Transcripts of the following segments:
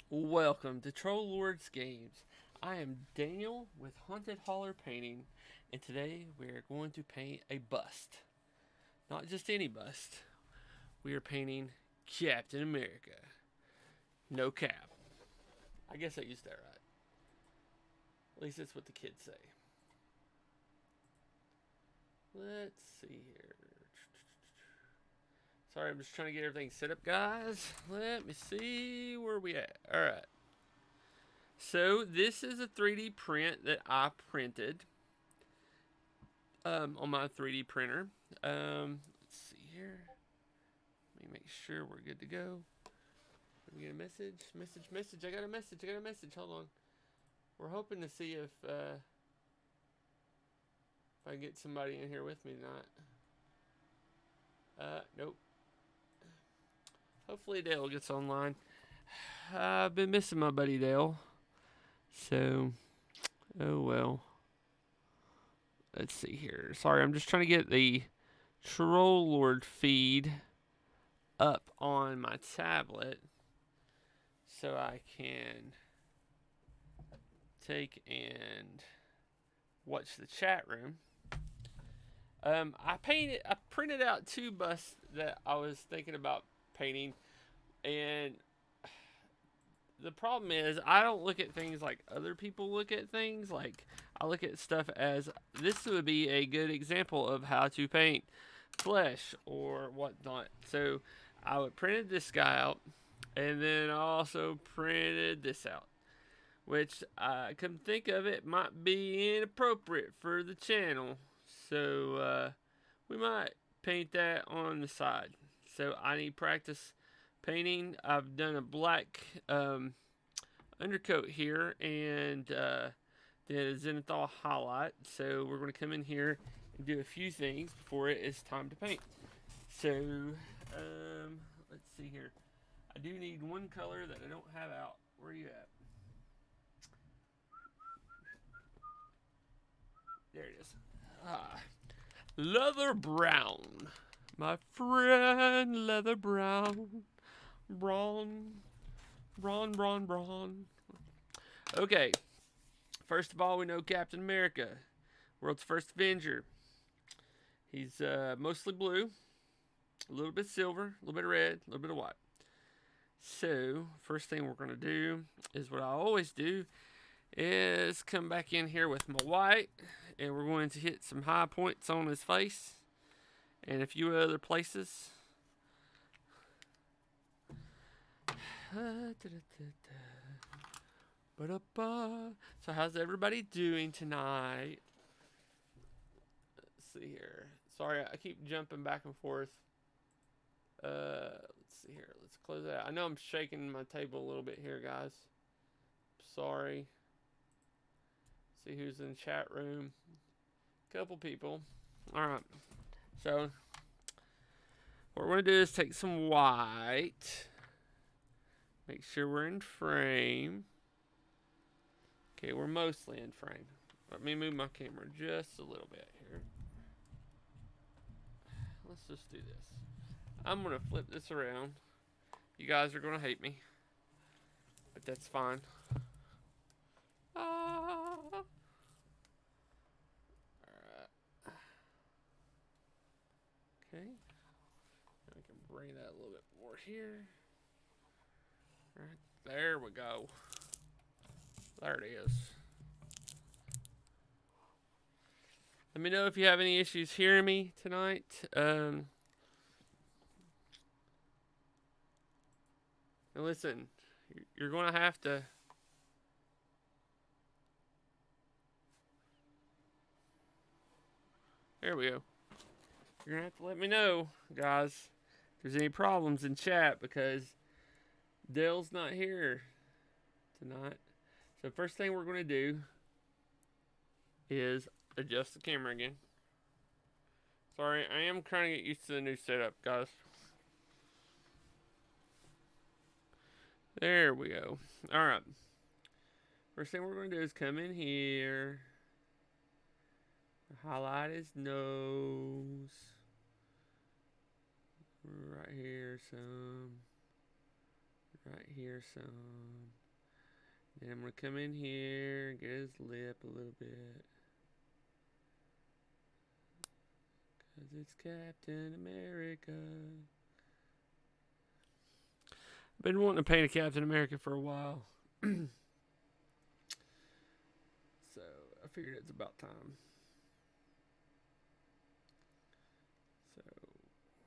Welcome to Troll Lords Games. I am Daniel with Haunted Holler Painting, and today we are going to paint a bust. Not just any bust. We are painting Captain America. No cap. I guess I used that right. At least that's what the kids say. Let's see here. Sorry, I'm just trying to get everything set up, guys. Let me see where we at. All right. So this is a 3D print that I printed on my 3D printer. Let's see here. Let me make sure we're good to go. Let me get a message. Message. I got a message. Hold on. We're hoping to see if I can get somebody in here with me tonight. Nope. Hopefully Dale gets online. I've been missing my buddy Dale. So, oh well. Let's see here. Sorry, I'm just trying to get the Troll Lord feed up on my tablet so I can take and watch the chat room. I printed out two busts that I was thinking about painting, and the problem is I don't look at things like other people look at things. Like, I look at stuff as this would be a good example of how to paint flesh or whatnot. So I would printed this guy out, and then I also printed this out, which I can think of it might be inappropriate for the channel. So we might paint that on the side. So I need practice painting. I've done a black undercoat here and the zenithal highlight. So we're going to come in here and do a few things before it is time to paint. So let's see here. I do need one color that I don't have out. Where are you at? There it is. Leather brown. My friend, leather brown. Brawn. Okay. First of all, we know Captain America, world's first Avenger. He's mostly blue, a little bit silver, a little bit of red, a little bit of white. So, first thing we're going to do is what I always do is come back in here with my white, and we're going to hit some high points on his face and a few other places. So how's everybody doing tonight? Let's see here. Sorry, I keep jumping back and forth. Let's see here. Let's close that out. I know I'm shaking my table a little bit here, guys. Sorry. See who's in the chat room. Couple people. Alright. So, what we're going to do is take some white. Make sure we're in frame. Okay, we're mostly in frame. Let me move my camera just a little bit here. Let's just do this. I'm going to flip this around. You guys are going to hate me. But that's fine. Alright. Okay. I can bring that a little bit more here. Alright. There we go. There it is. Let me know if you have any issues hearing me tonight. Now listen, you're going to have to... There we go. You're going to have to let me know, guys, if there's any problems in chat, because Dale's not here tonight. So first thing we're going to do is adjust the camera again. Sorry, I am trying to get used to the new setup, guys. There we go. Alright. First thing we're going to do is come in here. Highlight his nose. Right here, some. right here some. Then I'm gonna come in here and get his lip a little bit. Cause it's Captain America. I've been wanting to paint a Captain America for a while. So I figured it's about time. So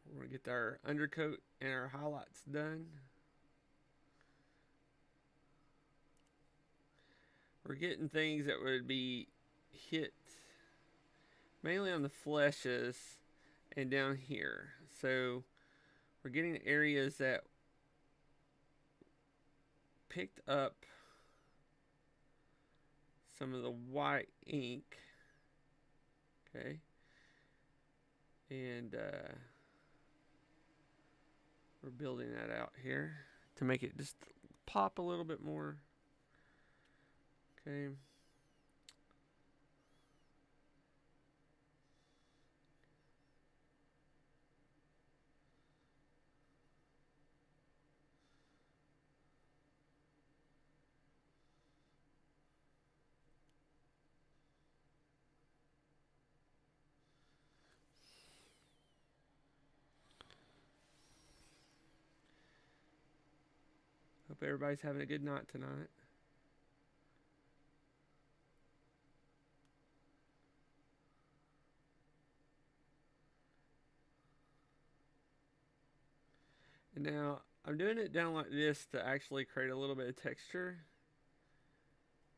we're gonna get our undercoat and our highlights done. We're getting things that would be hit mainly on the fleshes and down here. So we're getting areas that picked up some of the white ink. Okay. And we're building that out here to make it just pop a little bit more. Okay. Hope everybody's having a good night tonight. And now I'm doing it down like this to actually create a little bit of texture,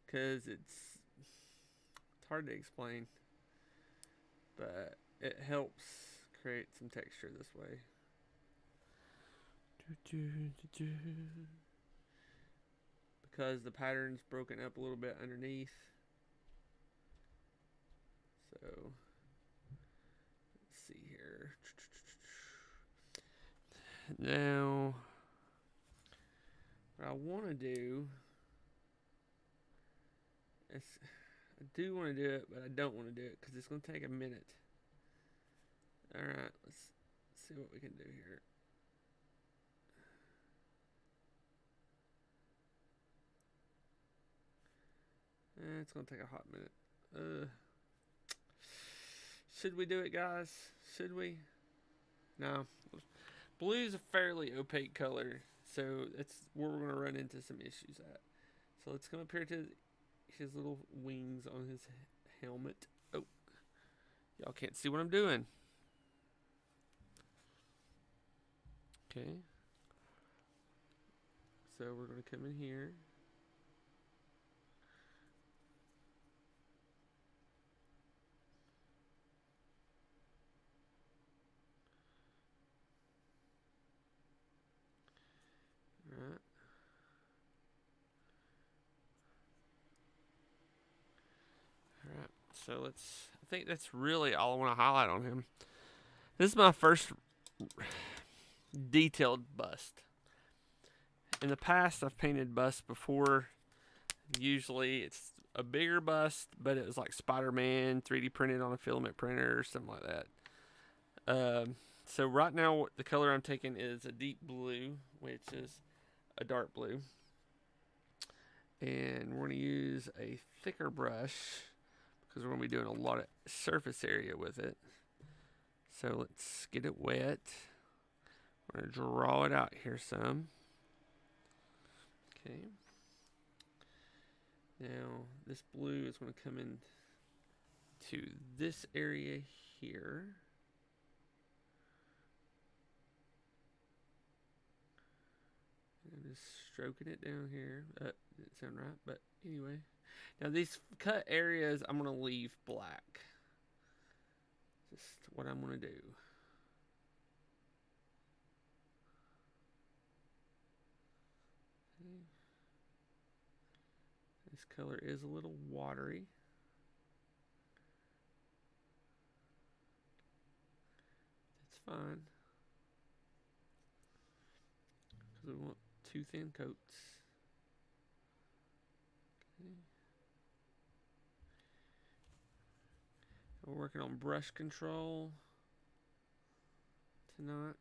because it's hard to explain, but it helps create some texture this way. Because the pattern's broken up a little bit underneath. So let's see here. Now what I want to do is, I do want to do it, but I don't want to do it because it's going to take a minute. Alright, let's see what we can do here. It's going to take a hot minute. Should we do it, guys? Should we? No. Blue's a fairly opaque color, so that's where we're going to run into some issues at. So let's come up here to his little wings on his helmet. Oh, y'all can't see what I'm doing. Okay. So we're going to come in here. Alright. Alright. So let's, I think that's really all I want to highlight on him. This is my first detailed bust. In the past, I've painted busts before. Usually it's a bigger bust, but it was like Spider-Man 3D printed on a filament printer or something like that. So right now the color I'm taking is a deep blue, which is a dark blue. And we're going to use a thicker brush because we're going to be doing a lot of surface area with it. So let's get it wet. We're going to draw it out here some. Okay. Now this blue is going to come in to this area here. I'm just stroking it down here. Didn't sound right, but anyway. Now these cut areas I'm going to leave black. Just what I'm going to do. Okay. This color is a little watery. It's fine. Because we want 2 thin coats. Okay. We're working on brush control tonight.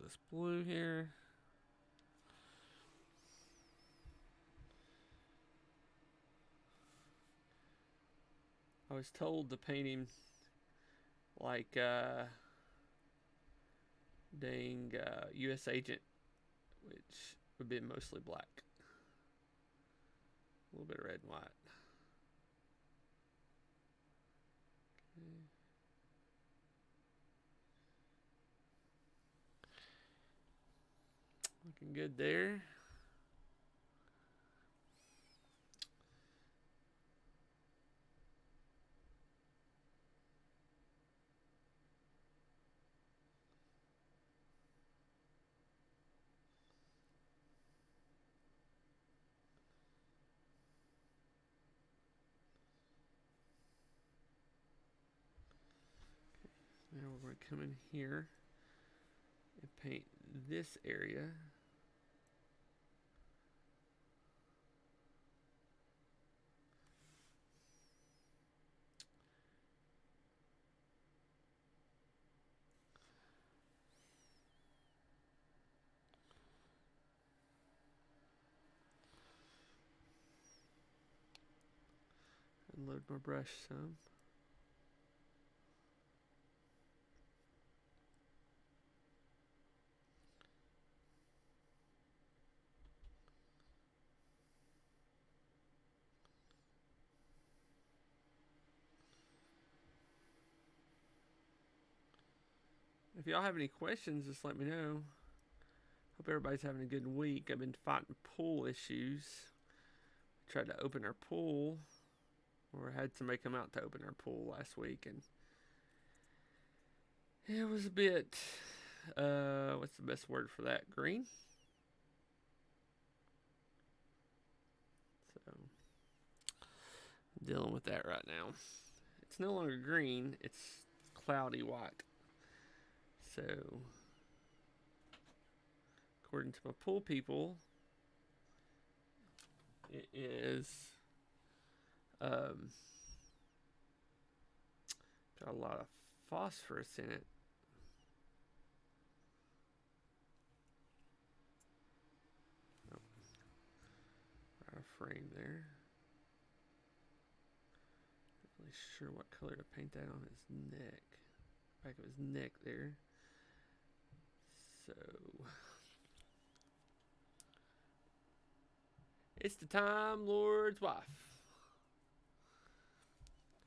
this blue here. I was told to paint him like dang U.S. agent, which would be mostly black. A little bit of red and white. Okay. Looking good there. Now we're going to come in here and paint this area. Unload my brush some. If y'all have any questions, just let me know. Hope everybody's having a good week. I've been fighting pool issues. Tried to open our pool, or had somebody come out to open our pool last week, and it was a bit, what's the best word for that? Green? So, I'm dealing with that right now. It's no longer green, it's cloudy white. So, according to my pool people, it is got a lot of phosphorus in it. Oh, out of frame there. Not really sure what color to paint that on his neck. Back of his neck there. So it's the Time Lord's wife.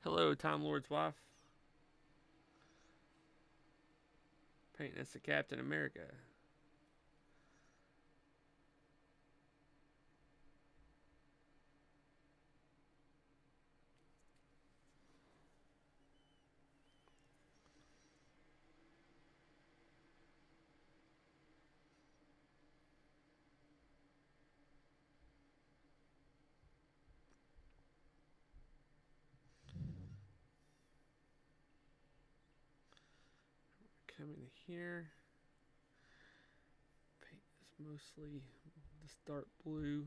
Hello, Time Lord's wife. Painting as the Captain America. Come in here. Paint this mostly this dark blue.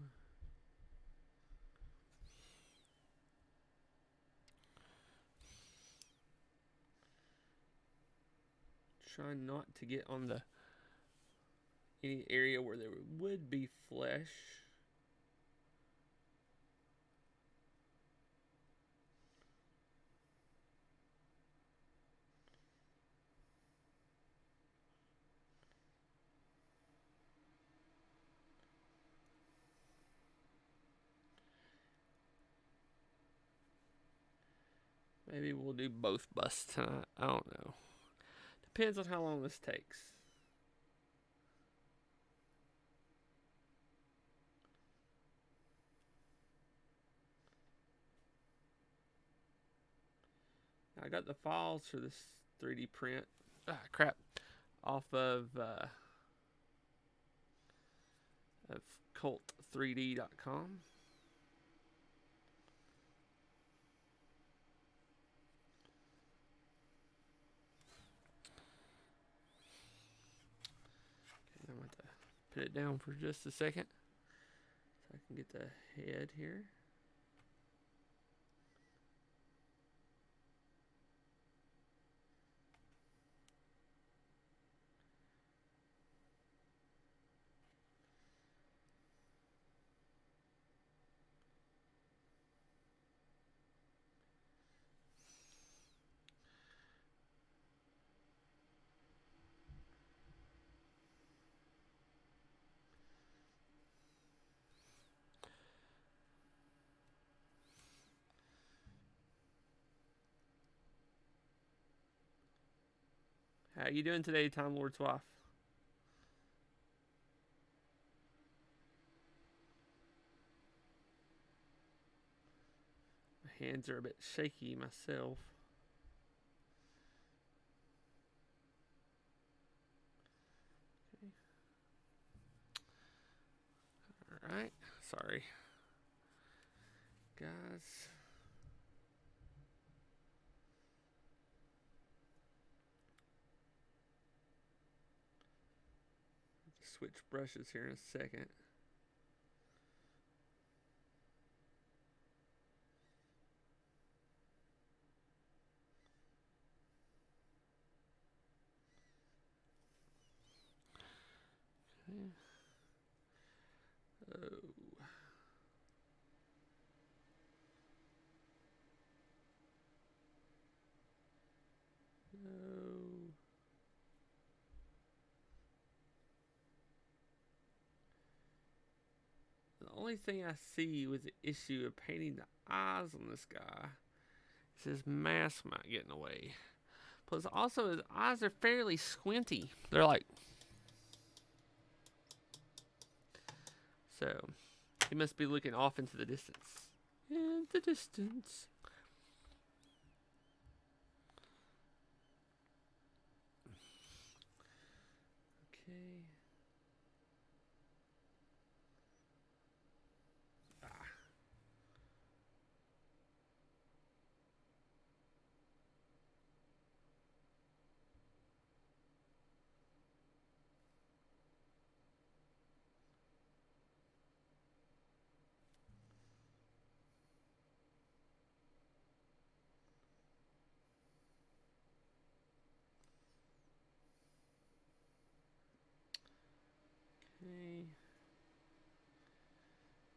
Trying not to get on the any area where there would be flesh. Maybe we'll do both busts tonight. I don't know. Depends on how long this takes. I got the files for this 3D print. Crap. Off of cult3d.com. Okay, I'm going to put it down for just a second so I can get the head here. How you doing today, Time Lord's wife? My hands are a bit shaky myself. Okay. All right. Sorry, guys. Switch brushes here in a second. Okay. Oh. No. The only thing I see with the issue of painting the eyes on this guy is his mask might get in the way. Plus, also, his eyes are fairly squinty. They're like. So, he must be looking off into the distance. In the distance. Okay. Ah. Okay.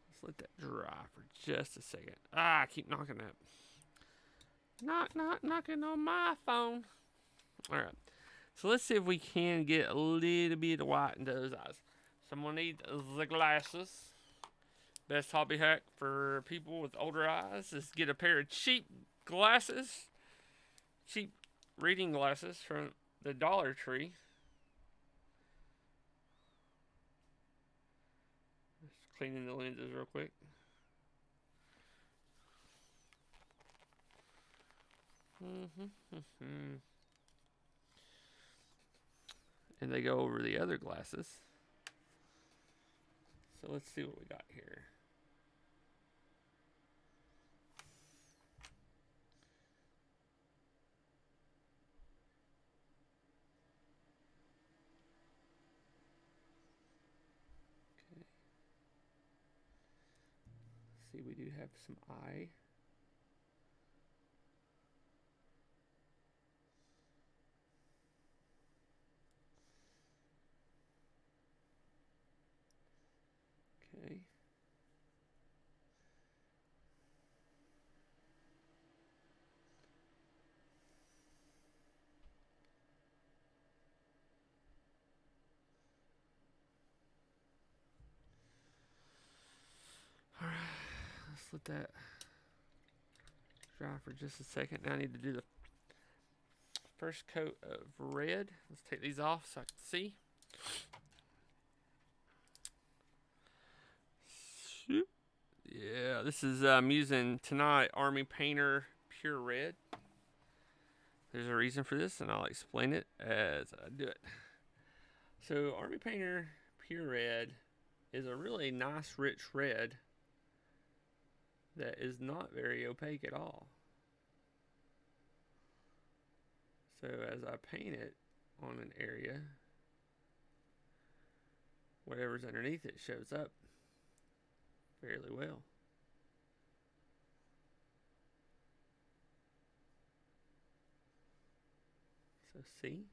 Let's let that dry for just a second. I keep knocking that. Knocking on my phone. All right. So let's see if we can get a little bit of white in those eyes. So I'm gonna need the glasses. Best hobby hack for people with older eyes is get a pair of cheap glasses, cheap reading glasses from the Dollar Tree. Just cleaning the lenses real quick. And they go over the other glasses. So let's see what we got here. Okay. See, we do have some eye. Okay. All right. Let's let that dry for just a second. Now I need to do the first coat of red. Let's take these off so I can see. Yeah, this is I'm using tonight Army Painter Pure Red. There's a reason for this, and I'll explain it as I do it. So Army Painter Pure Red is a really nice, rich red that is not very opaque at all. So as I paint it on an area, whatever's underneath it shows up fairly well. So see?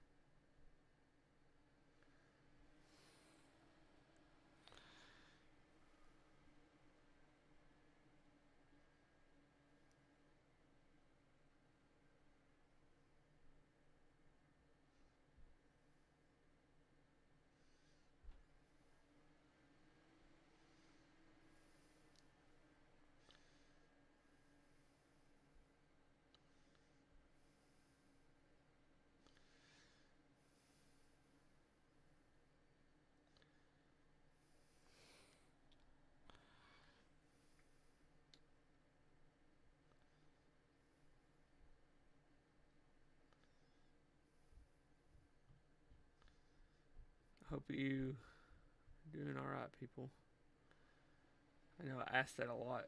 Hope you are doing all right, people. I know I ask that a lot,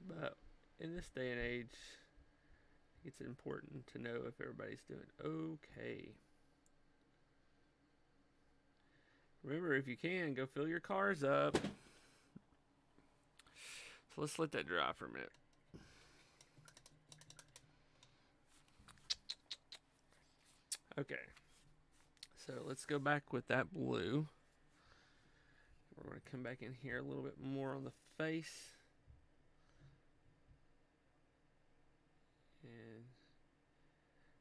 but in this day and age, it's important to know if everybody's doing okay. Remember, if you can, go fill your cars up. So let's let that dry for a minute. Okay. So let's go back with that blue. We're going to come back in here a little bit more on the face. And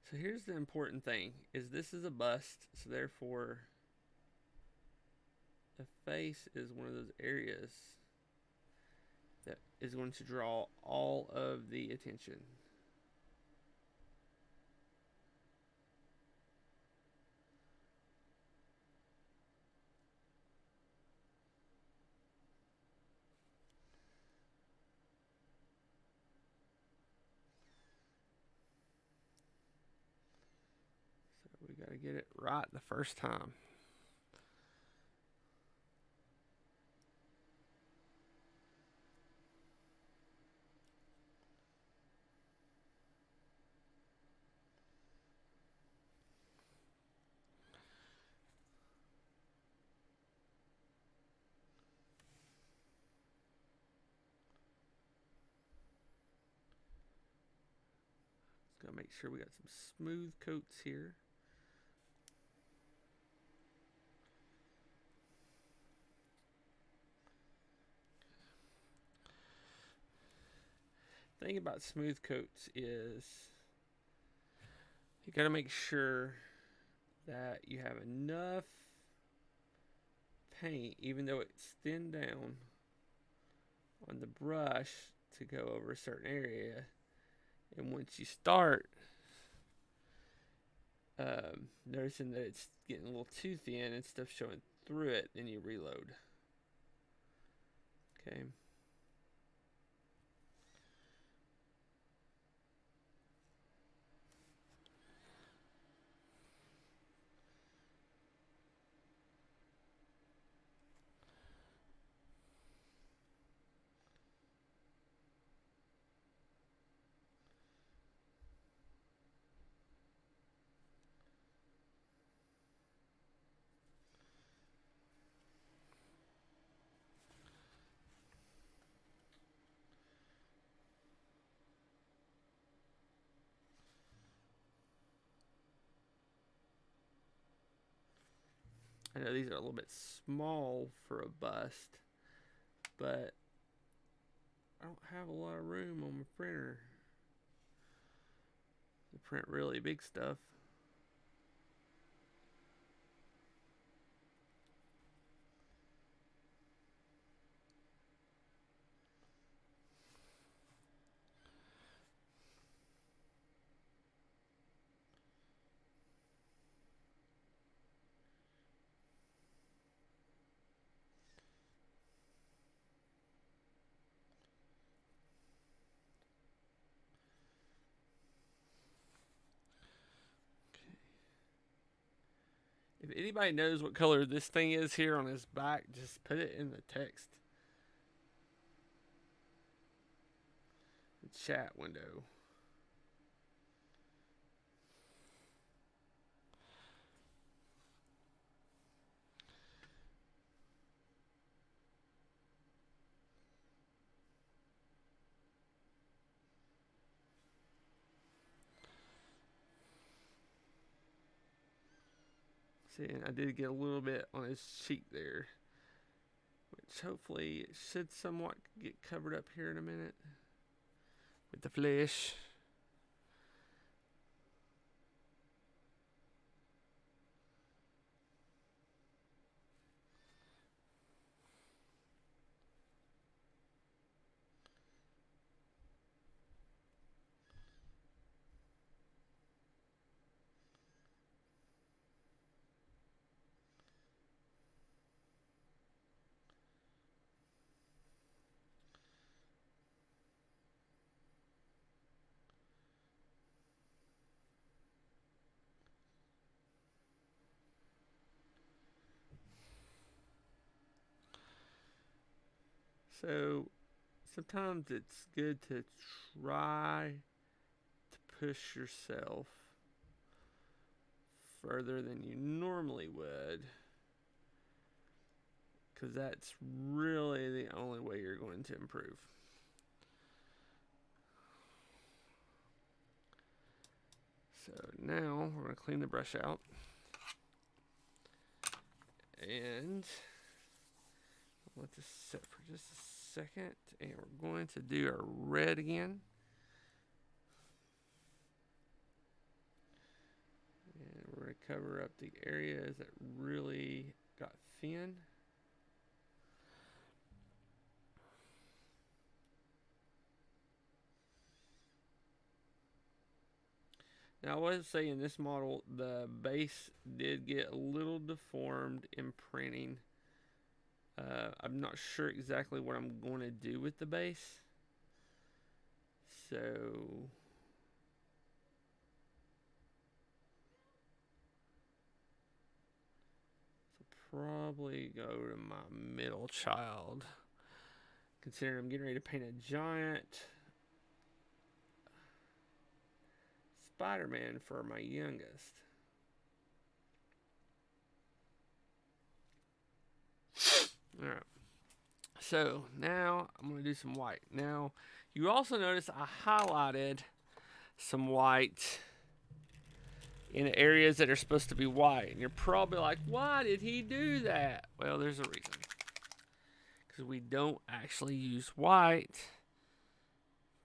so here's the important thing, is this is a bust, so therefore the face is one of those areas that is going to draw all of the attention. So we got to get it right the first time. Just gotta make sure we got some smooth coats here. The thing about smooth coats is you gotta make sure that you have enough paint, even though it's thinned down on the brush, to go over a certain area. And once you start noticing that it's getting a little too thin and stuff showing through it, then you reload. Okay. I know these are a little bit small for a bust, but I don't have a lot of room on my printer to print really big stuff. If anybody knows what color this thing is here on his back, just put it in the text. The chat window. See, and I did get a little bit on his cheek there, which hopefully it should somewhat get covered up here in a minute with the flesh. So sometimes it's good to try to push yourself further than you normally would, because that's really the only way you're going to improve. So now we're going to clean the brush out. And let this sit for just a second. And we're going to do our red again. And we're going to cover up the areas that really got thin. Now, I was saying in this model, the base did get a little deformed in printing. I'm not sure exactly what I'm going to do with the base. So probably go to my middle child. Considering I'm getting ready to paint a giant Spider-Man for my youngest. Alright. So now I'm going to do some white. Now, you also notice I highlighted some white in areas that are supposed to be white. And you're probably like, why did he do that? Well, there's a reason. Because we don't actually use white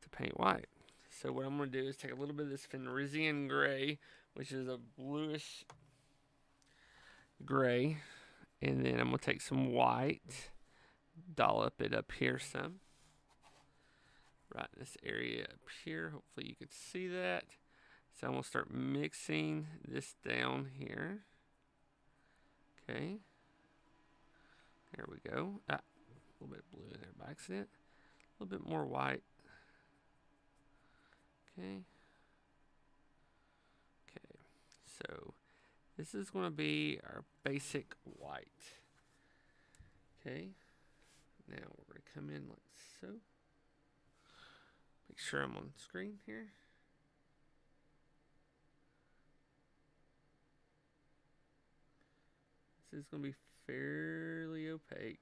to paint white. So what I'm going to do is take a little bit of this Fenrisian gray, which is a bluish gray. And then I'm going to take some white, dollop it up here some. Right in this area up here. Hopefully you can see that. So I'm going to start mixing this down here. Okay. There we go. A little bit of blue in there by accident. A little bit more white. Okay. Okay. So this is going to be our basic white. Okay. Now we're going to come in like so. Make sure I'm on the screen here. This is going to be fairly opaque.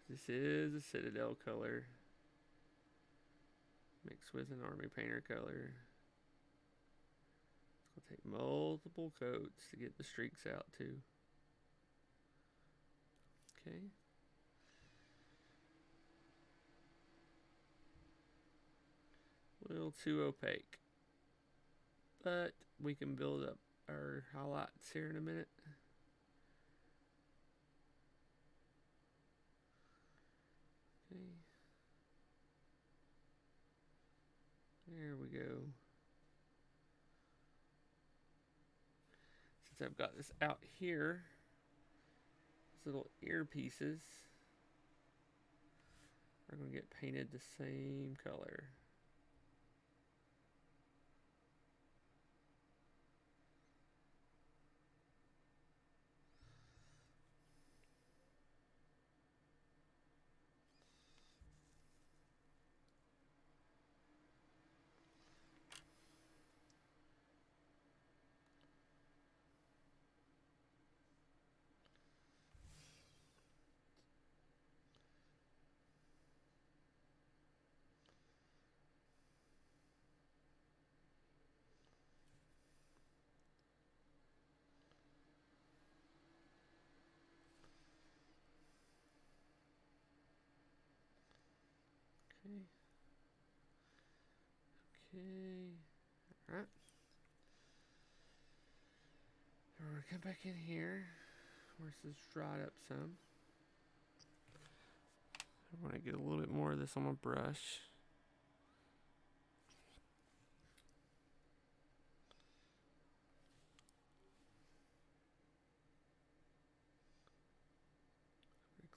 This is a Citadel color mixed with an Army Painter color. It's going to take multiple coats to get the streaks out too. Okay. A little too opaque. But we can build up our highlights here in a minute. Okay. There we go. Since I've got this out here, these little earpieces are going to get painted the same color. Okay. Okay. Alright. We're going to come back in here where this is dried up some. I want to get a little bit more of this on my brush.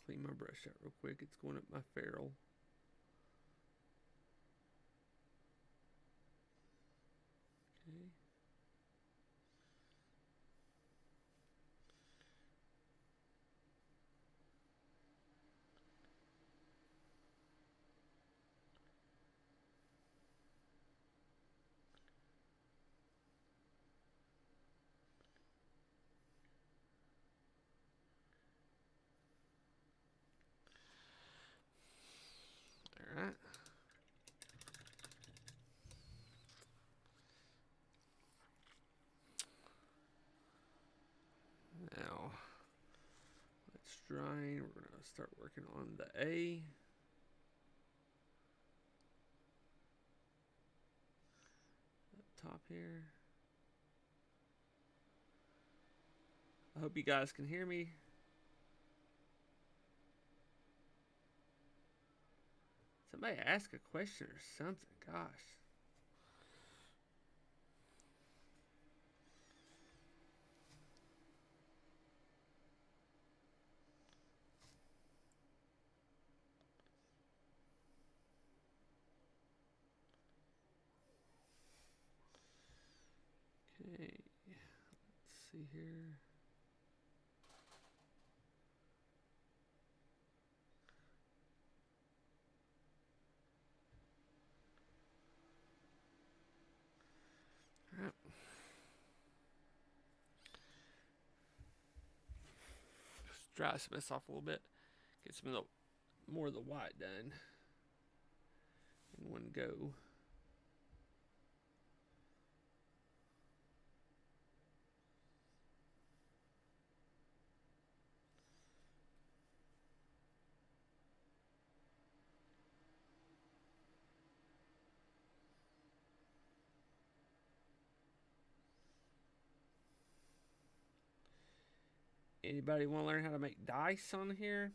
Clean my brush out real quick. It's going up my ferrule. Okay. drying. We're going to start working on the A. Up top here. I hope you guys can hear me. Somebody ask a question or something. Gosh. Okay. Let's see here. All right. Just dry some of this off a little bit. Get some of the more of the white done in one go. Anybody want to learn how to make dice on here?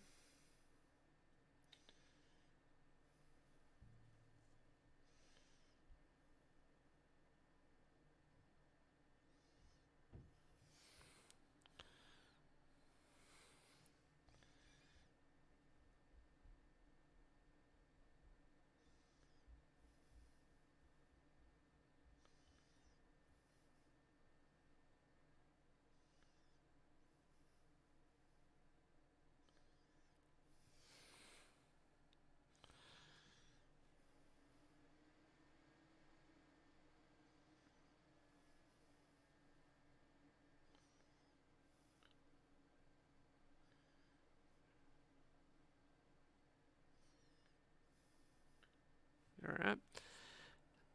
All right.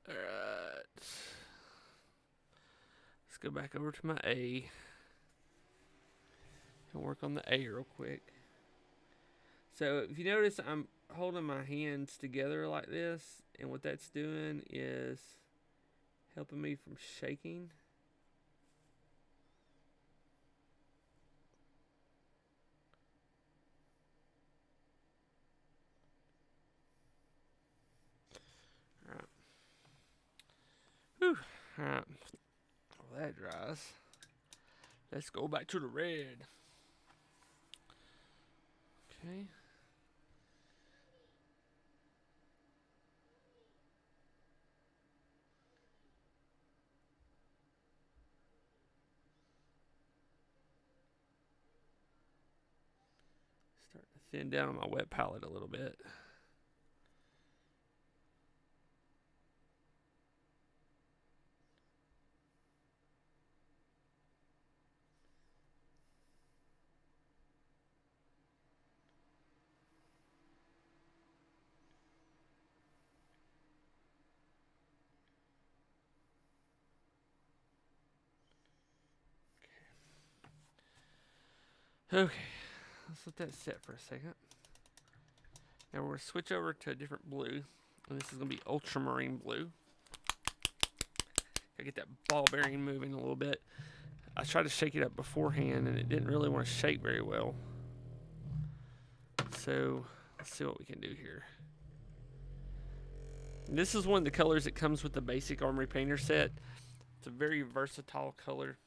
All right. Let's go back over to my A and work on the A real quick. So if you notice, I'm holding my hands together like this, and what that's doing is helping me from shaking. All right. Whew. All right. Well, that dries. Let's go back to the red. Okay. Starting to thin down on my wet palette a little bit. Okay, let's let that set for a second. Now we're going to switch over to a different blue. And this is going to be ultramarine blue. I get that ball bearing moving a little bit. I tried to shake it up beforehand and it didn't really want to shake very well. So let's see what we can do here. And this is one of the colors that comes with the basic Armory Painter set. It's a very versatile color.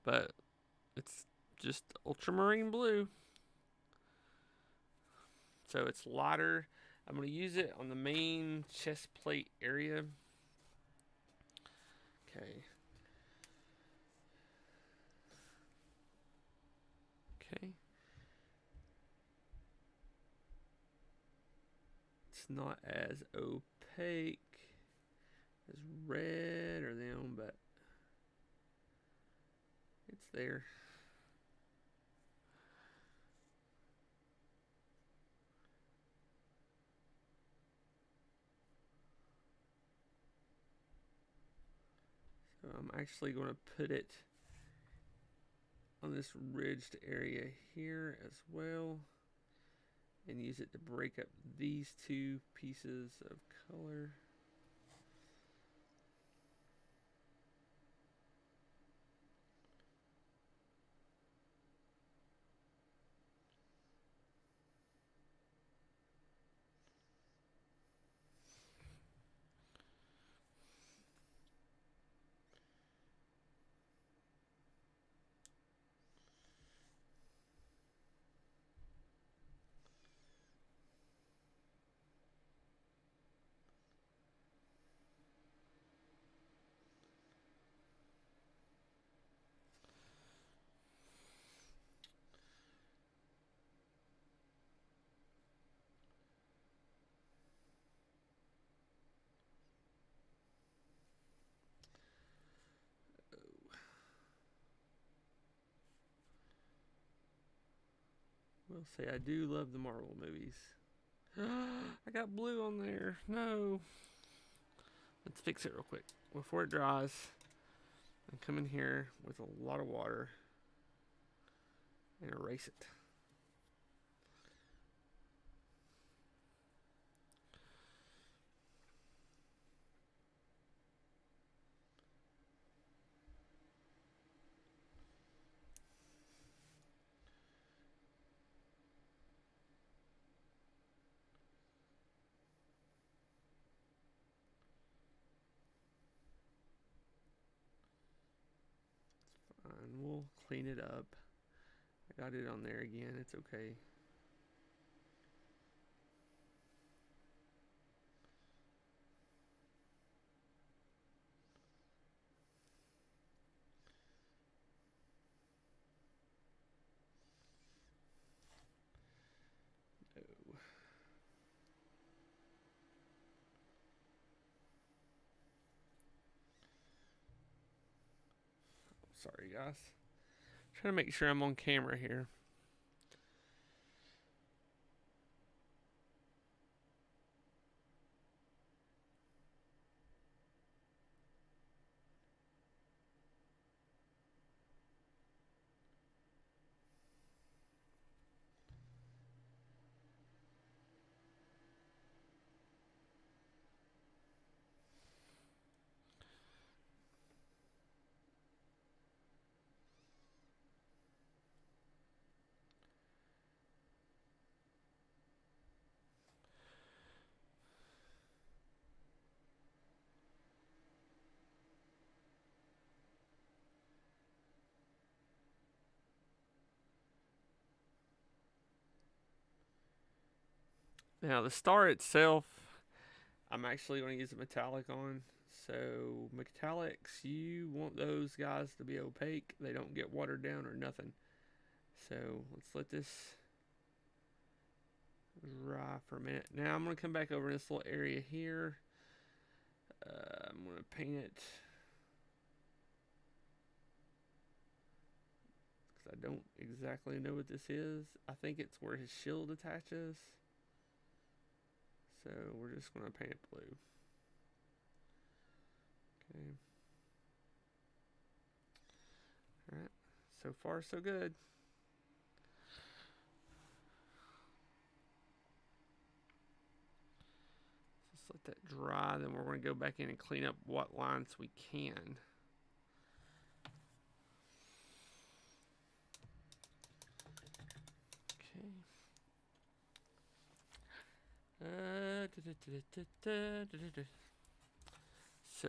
But it's just ultramarine blue. So it's lighter. I'm going to use it on the main chest plate area. Okay. Okay. It's not as opaque as red or them, but it's there. So I'm actually going to put it on this ridged area here as well, and use it to break up these two pieces of color. Will say I do love the Marvel movies. I got blue on there. No. Let's fix it real quick before it dries. And come in here with a lot of water and erase it. Fine, we'll clean it up. I got it on there again. It's okay. No. Sorry, guys. Trying to make sure I'm on camera here. Now, the star itself, I'm actually going to use a metallic on. So, metallics, you want those guys to be opaque. They don't get watered down or nothing. So, let's let this dry for a minute. Now, I'm going to come back over in this little area here. I'm going to paint it. Because I don't exactly know what this is. I think it's where his shield attaches. So we're just going to paint it blue. Okay. Alright. So far, so good. Just let that dry. Then we're going to go back in and clean up what lines we can. So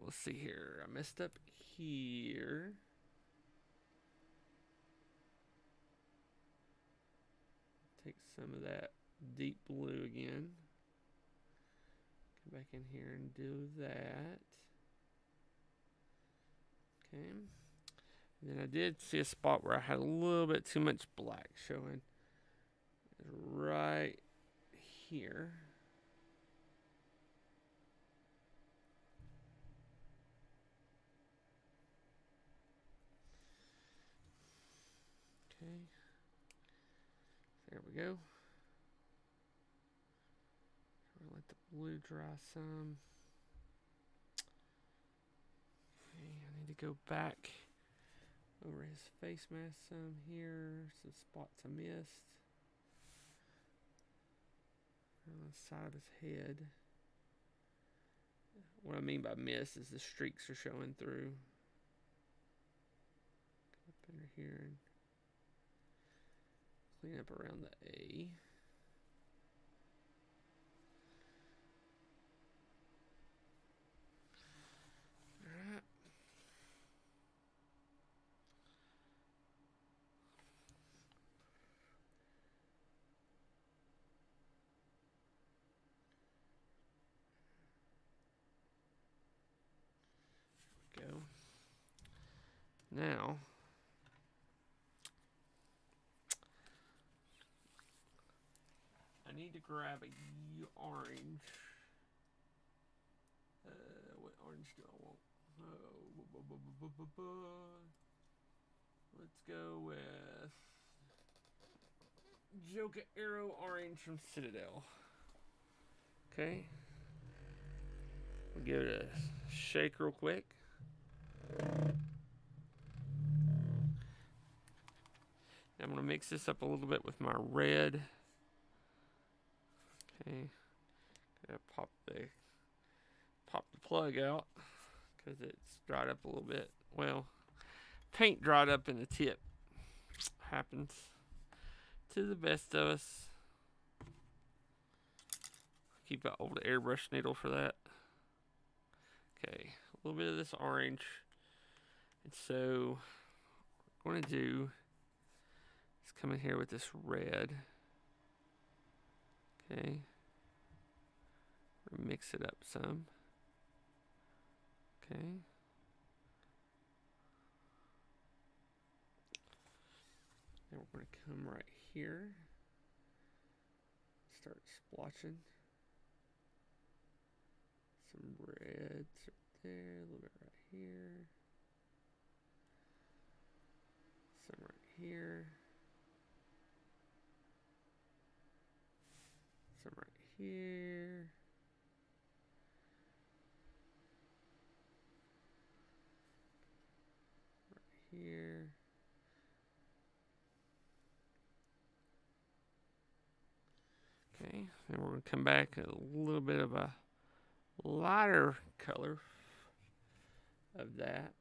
let's see here. I messed up here. Take some of that deep blue again. Come back in here and do that. Okay. And then I did see a spot where I had a little bit too much black showing. Right here. Okay. There we go. Let the blue dry some. Okay, I need to go back over his face mask some here. Some spots I missed. On the side of his head. What I mean by miss is the streaks are showing through. Up under here and clean up around the A. Alright. There we go. Now I need to grab a orange. What orange do I want? Let's go with Joker Arrow Orange from Citadel. Okay. We'll give it a shake real quick. I'm going to mix this up a little bit with my red. Okay. Gonna pop the plug out because it's dried up a little bit. Well, paint dried up in the tip. Happens to the best of us. Keep an old airbrush needle for that. Okay, a little bit of this orange. And so what we're going to do is come in here with this red. Okay. Mix it up some. Okay. Now we're going to come right here. Start splotching. Some reds right there, a little bit right here. Some right here. Some right here. Here. Okay, then we're going to come back a little bit of a lighter color of that,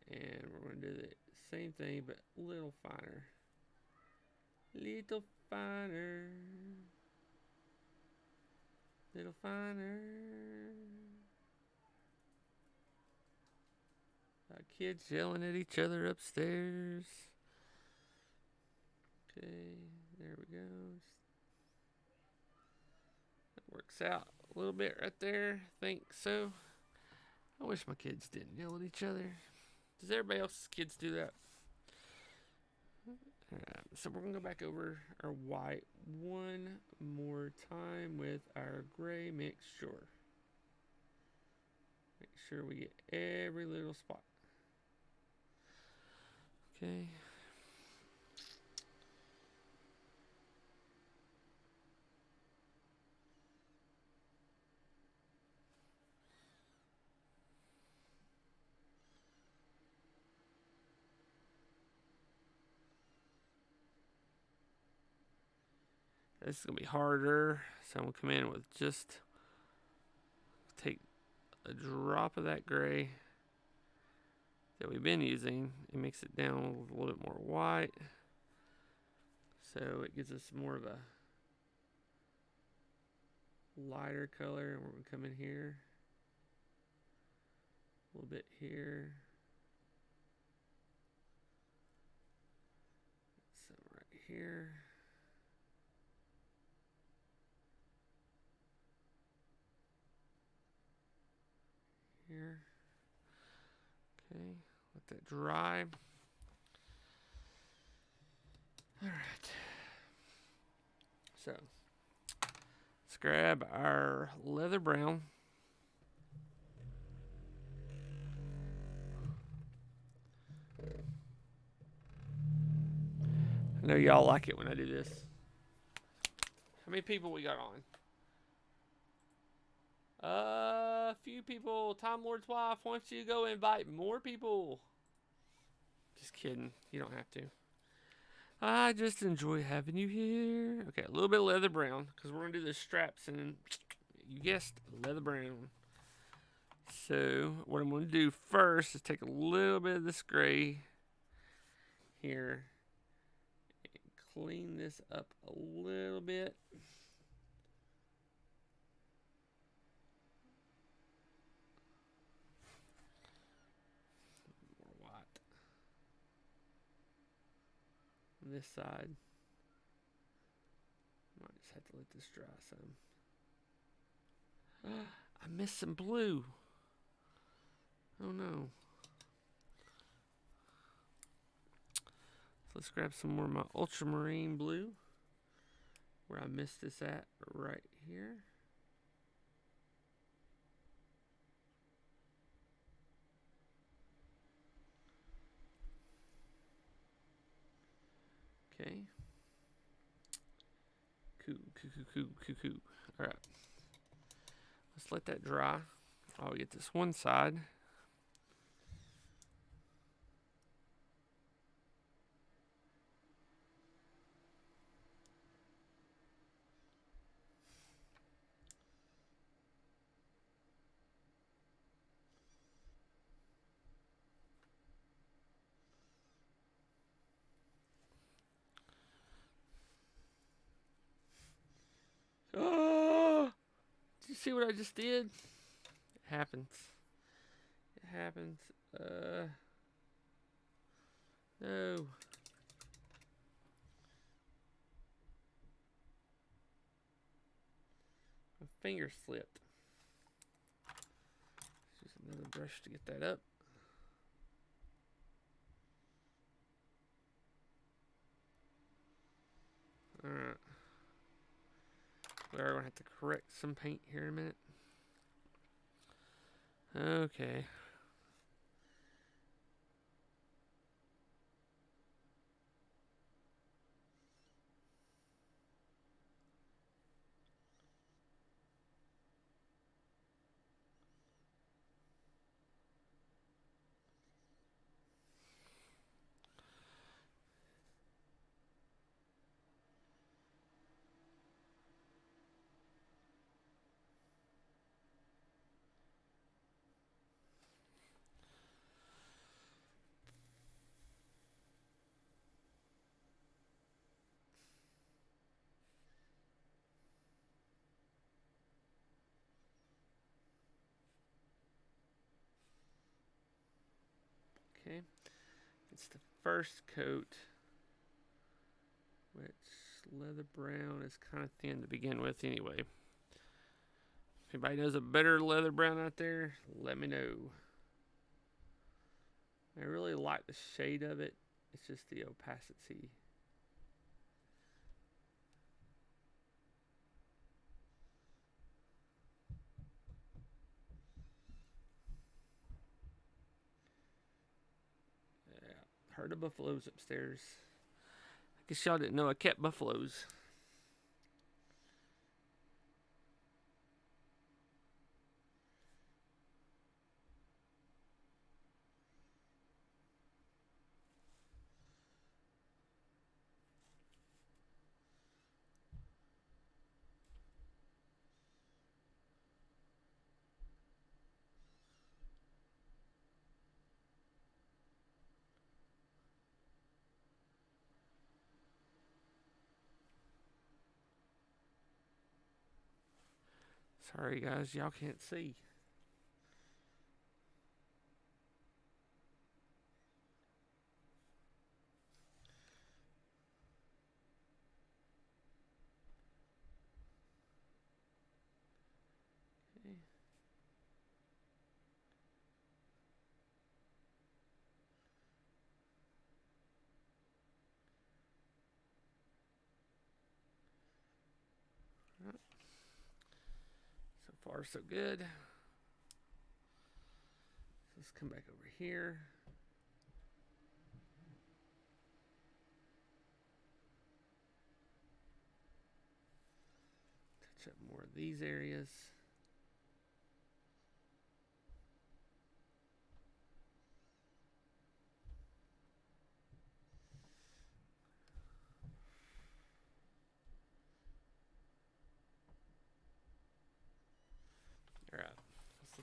and we're going to do the same thing but a little finer. Little finer. Little finer. Kids yelling at each other upstairs. Okay, there we go. That works out a little bit right there. I think so. I wish my kids didn't yell at each other. Does everybody else's kids do that? Alright, so we're going to go back over our white one more time with our gray mixture. Make sure we get every little spot. Okay. This is going to be harder, so I'm going to come in with just take a drop of that gray that we've been using and mix it down with a little bit more white, so it gives us more of a lighter color. And we're going to come in here a little bit here, some right here. Here. Okay, let that dry. All right. So, let's grab our leather brown. I know y'all like it when I do this. How many people we got on? A few people. Time Lord's wife wants you to go invite more people. Just kidding. You don't have to. I just enjoy having you here. Okay, a little bit of leather brown because we're gonna do the straps and you guessed leather brown. So what I'm gonna do first is take a little bit of this gray here and clean this up a little bit. More white on this side. Might just have to let this dry some. I missed some blue. Oh no. So let's grab some more of my ultramarine blue. Where I missed this at right here. Okay. Cool. Alright. Let's let that dry. I'll get this one side. Oh! Did you see what I just did? It happens. It happens. No. My finger slipped. Just another brush to get that up. Alright. We're going to have to correct some paint here in a minute. Okay. Okay. It's the first coat, which leather brown is kind of thin to begin with anyway. If anybody knows a better leather brown out there, let me know. I really like the shade of it. It's just the opacity. Yeah, heard of buffaloes upstairs. I guess y'all didn't know I kept buffaloes. Sorry guys, y'all can't see. Okay. So far so good. Let's come back over here. Touch up more of these areas.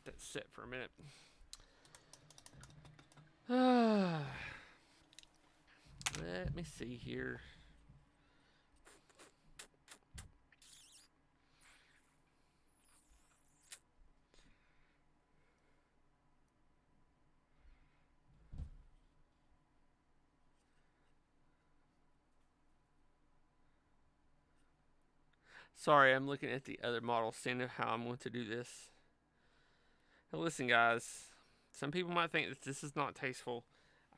that sit for a minute. Let me see here. Sorry, I'm looking at the other model, seeing how I'm going to do this. Now listen, guys. Some people might think that this is not tasteful.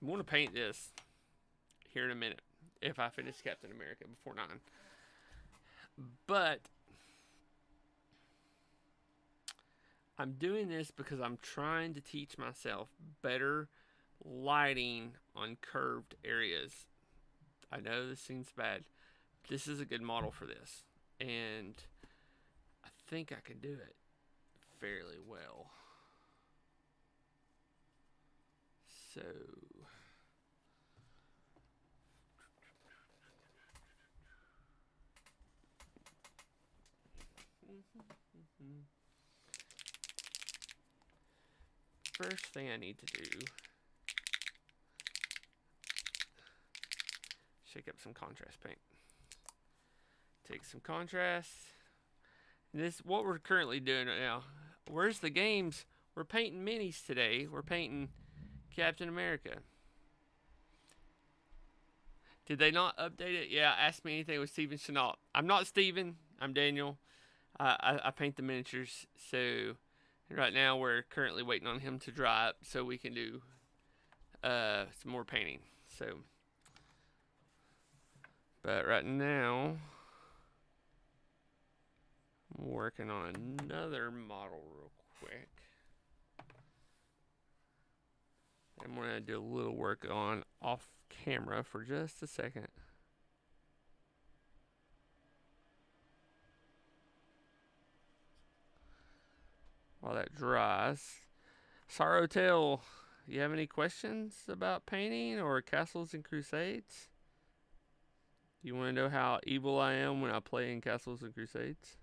I'm going to paint this here in a minute if I finish Captain America before 9. But I'm doing this because I'm trying to teach myself better lighting on curved areas. I know this seems bad. This is a good model for this. And I think I can do it fairly well. So first thing I need to do, shake up some contrast paint. Take some contrast. And this what we're currently doing right now. Where's the games? We're painting minis today. We're painting Captain America. Did they not update it? Yeah, ask me anything with Steven Chenault. I'm not Steven. I'm Daniel. I paint the miniatures. So right now we're currently waiting on him to dry up so we can do some more painting. So, but right now I'm working on another model real quick. I'm going to do a little work on off camera for just a second. While that dries. Sorrowtail, you have any questions about painting or Castles and Crusades? You want to know how evil I am when I play in Castles and Crusades?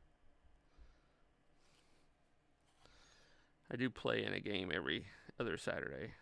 I do play in a game every other Saturday.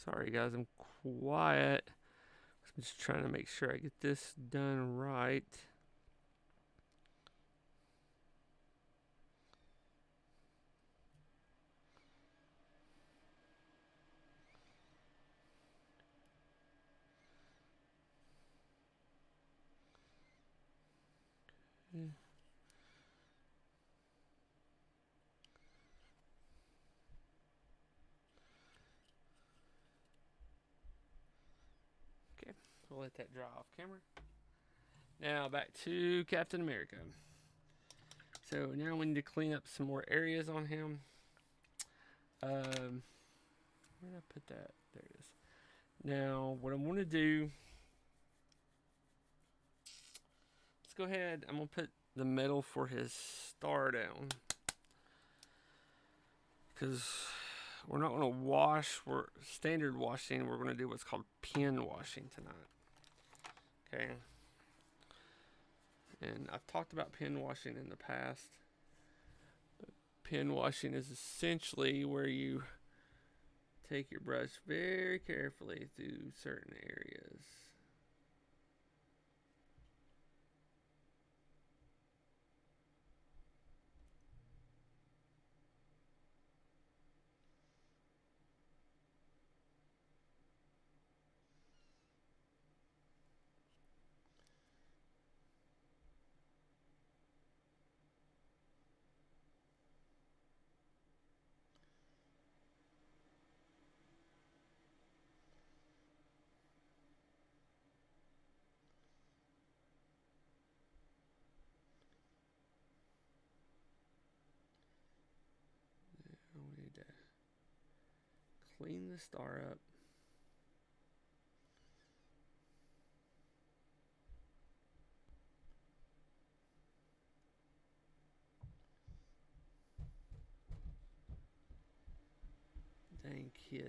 Sorry guys, I'm quiet. I'm just trying to make sure I get this done right. Okay, we'll let that dry off camera. Now back to Captain America. So now we need to clean up some more areas on him. Where did I put that? There it is. Now what I want to do, let's go ahead. I'm going to put the metal for his star down. Because we're not going to wash, we're standard washing. We're going to do what's called pen washing tonight. Okay. And I've talked about pen washing in the past. Pen washing is essentially where you take your brush very carefully through certain areas. clean the star up. Dang kids.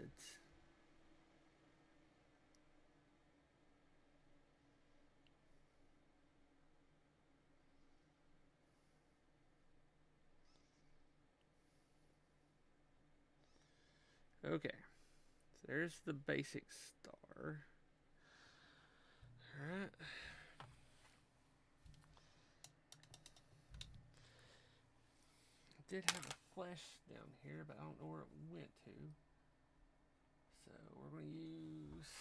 Okay. So there's the basic star. Alright. Did have a flesh down here, but I don't know where it went to. So we're going to use.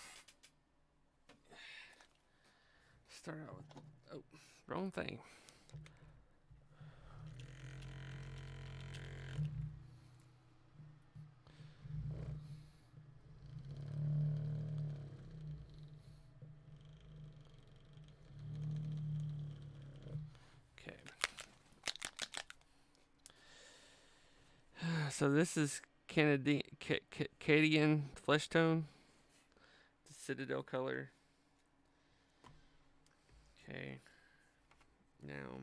Start out with. Oh, wrong thing. Okay. So this is Canadian flesh tone. The Citadel color. Okay. Now,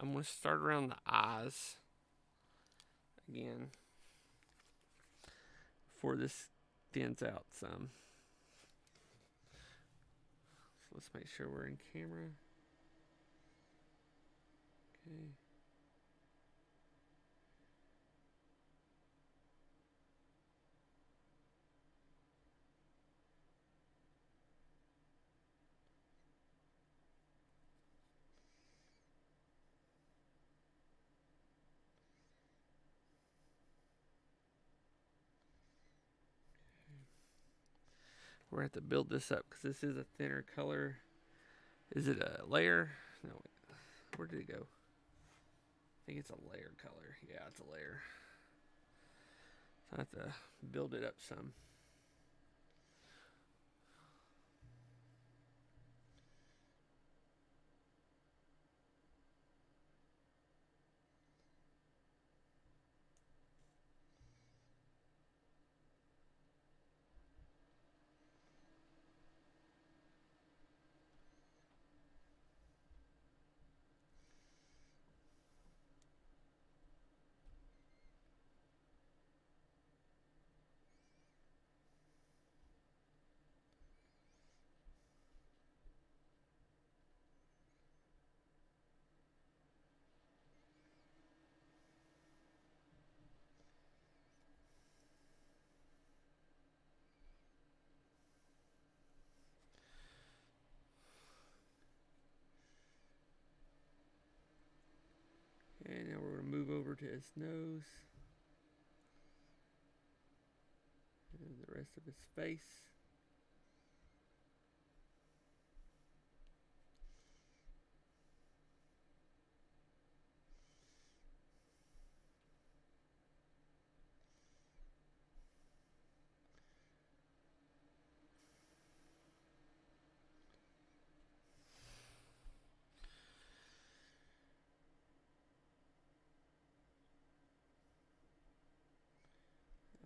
I'm going to start around the eyes again before this thins out some. So let's make sure we're in camera. Okay. We're going to have to build this up because this is a thinner color. Is it a layer? No, wait. Where did it go? I think it's a layer color. Yeah, it's a layer. So I have to build it up some. Okay, now we're going to move over to his nose. And the rest of his face.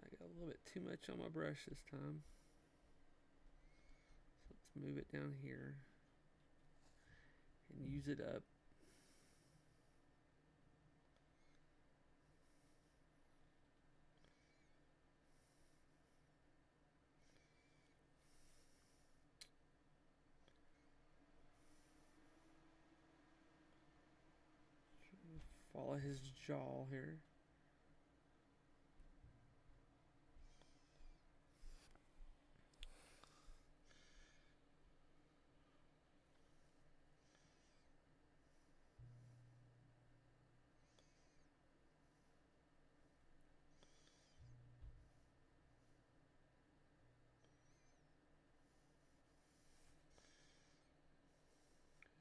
I got a little bit too much on my brush this time. So let's move it down here and use it up. Follow his jaw here.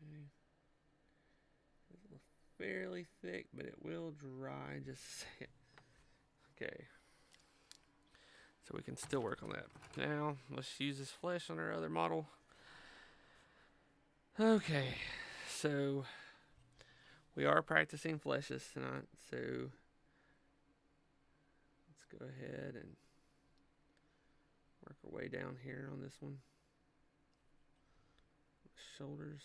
Okay. It's fairly thick, but it will dry in just a second. Okay. So we can still work on that. Now, let's use this flesh on our other model. Okay, so we are practicing fleshes tonight, so go ahead and work our way down here on this one. Shoulders.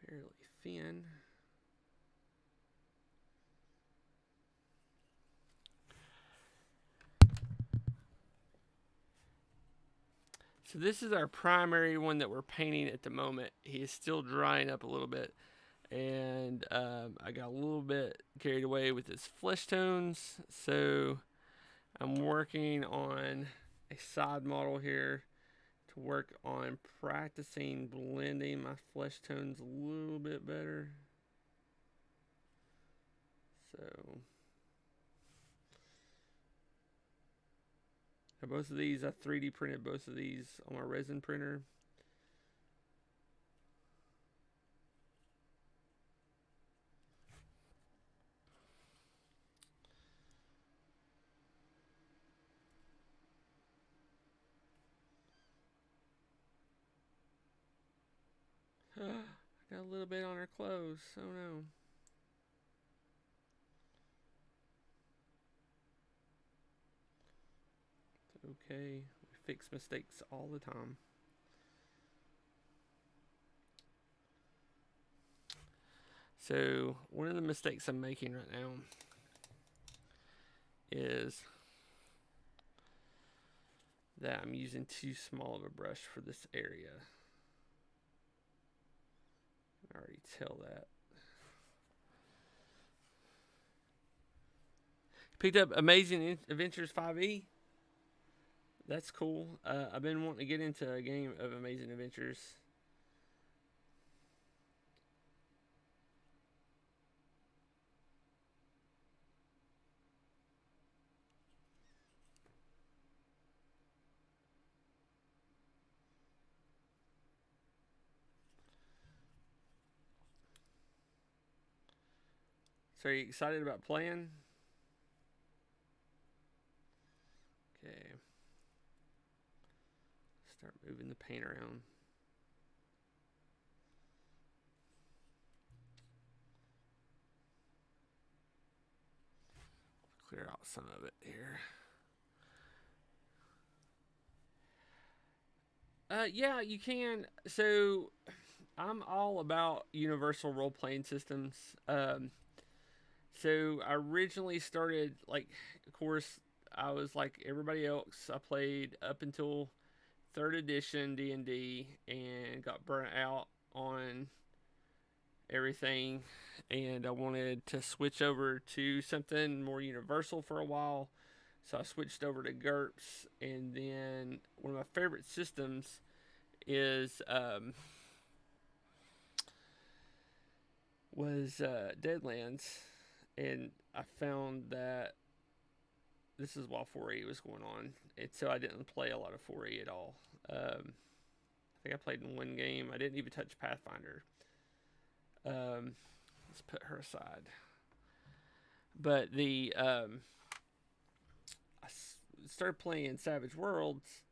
Fairly thin. So this is our primary one that we're painting at the moment. He is still drying up a little bit. And I got a little bit carried away with his flesh tones. So I'm working on a side model here to work on practicing blending my flesh tones a little bit better. So both of these, I 3D printed both of these on my resin printer. I got a little bit on her clothes. Oh no. Okay, we fix mistakes all the time. So one of the mistakes I'm making right now is that I'm using too small of a brush for this area. I already tell that. Picked up Amazing Adventures 5e. That's cool. I've been wanting to get into a game of Amazing Adventures. So are you excited about playing? Okay. Start moving the paint around. Clear out some of it here. Yeah, you can. So I'm all about universal role playing systems. So I originally started, like, of course, I was like everybody else. I played up until third edition D&D and got burnt out on everything, and I wanted to switch over to something more universal for a while. So I switched over to GURPS, and then one of my favorite systems is was Deadlands, and I found that this is while 4E was going on, and so I didn't play a lot of 4E at all. I think I played in one game. I didn't even touch Pathfinder. Let's put her aside. But I started playing Savage Worlds,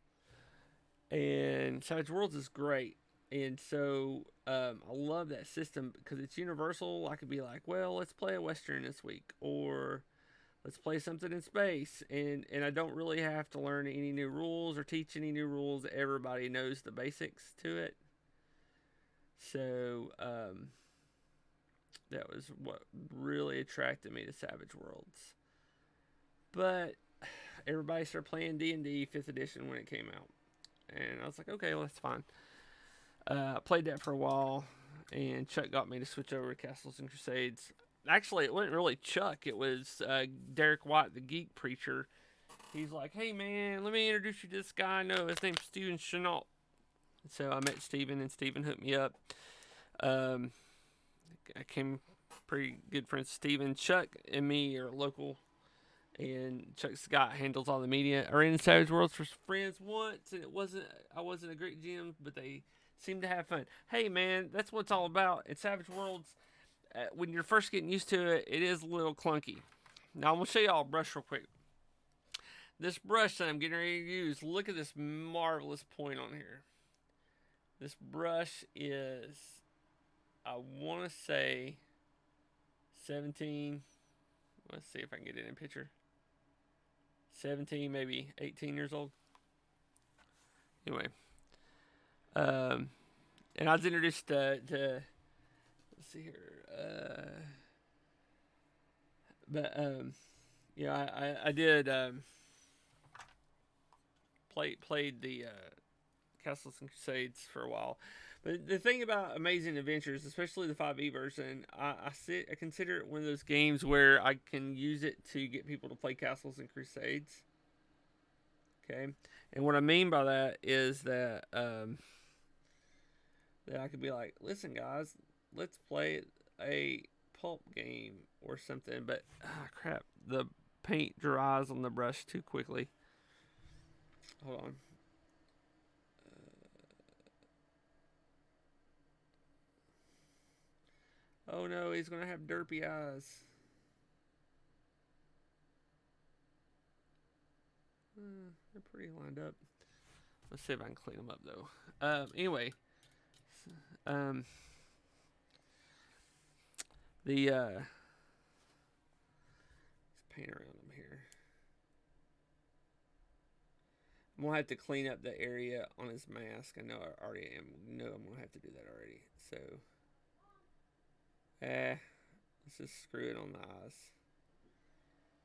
and Savage Worlds is great. And so I love that system because it's universal. I could be like, well, let's play a Western this week, or let's play something in space. And I don't really have to learn any new rules or teach any new rules. Everybody knows the basics to it. So that was what really attracted me to Savage Worlds. But everybody started playing D&D 5th edition when it came out, and I was like, okay, well that's fine. I played that for a while, and Chuck got me to switch over to Castles and Crusades. Actually, it wasn't really Chuck. It was Derek White, the geek preacher. He's like, hey man, let me introduce you to this guy I know. His name's Steven Chenault. So I met Steven, and Steven hooked me up. Um, I came pretty good friends with Steven. Chuck and me are local, and Chuck's the guy that handles all the media. I ran in Savage Worlds for friends once, and I wasn't a great GM, but they seemed to have fun. Hey man, that's what it's all about. In Savage Worlds, when you're first getting used to it, it is a little clunky. Now I'm gonna show y'all a brush real quick. This brush that I'm getting ready to use, look at this marvelous point on here. This brush is, I want to say, 17. Let's see if I can get it in a picture. 17, maybe 18 years old. Anyway. And I was introduced to let's see here. I did played the Castles and Crusades for a while. But the thing about Amazing Adventures, especially the 5e version, I consider it one of those games where I can use it to get people to play Castles and Crusades. Okay, and what I mean by that is that that I could be like, listen, guys, let's play a pulp game or something. But crap, the paint dries on the brush too quickly. Hold on. Oh no, he's gonna have derpy eyes. They're pretty lined up. Let's see if I can clean them up though. Anyway, the let's paint around them here. I'm gonna have to clean up the area on his mask. I know I already am. No, I'm gonna have to do that already. So, let's just screw it on the eyes.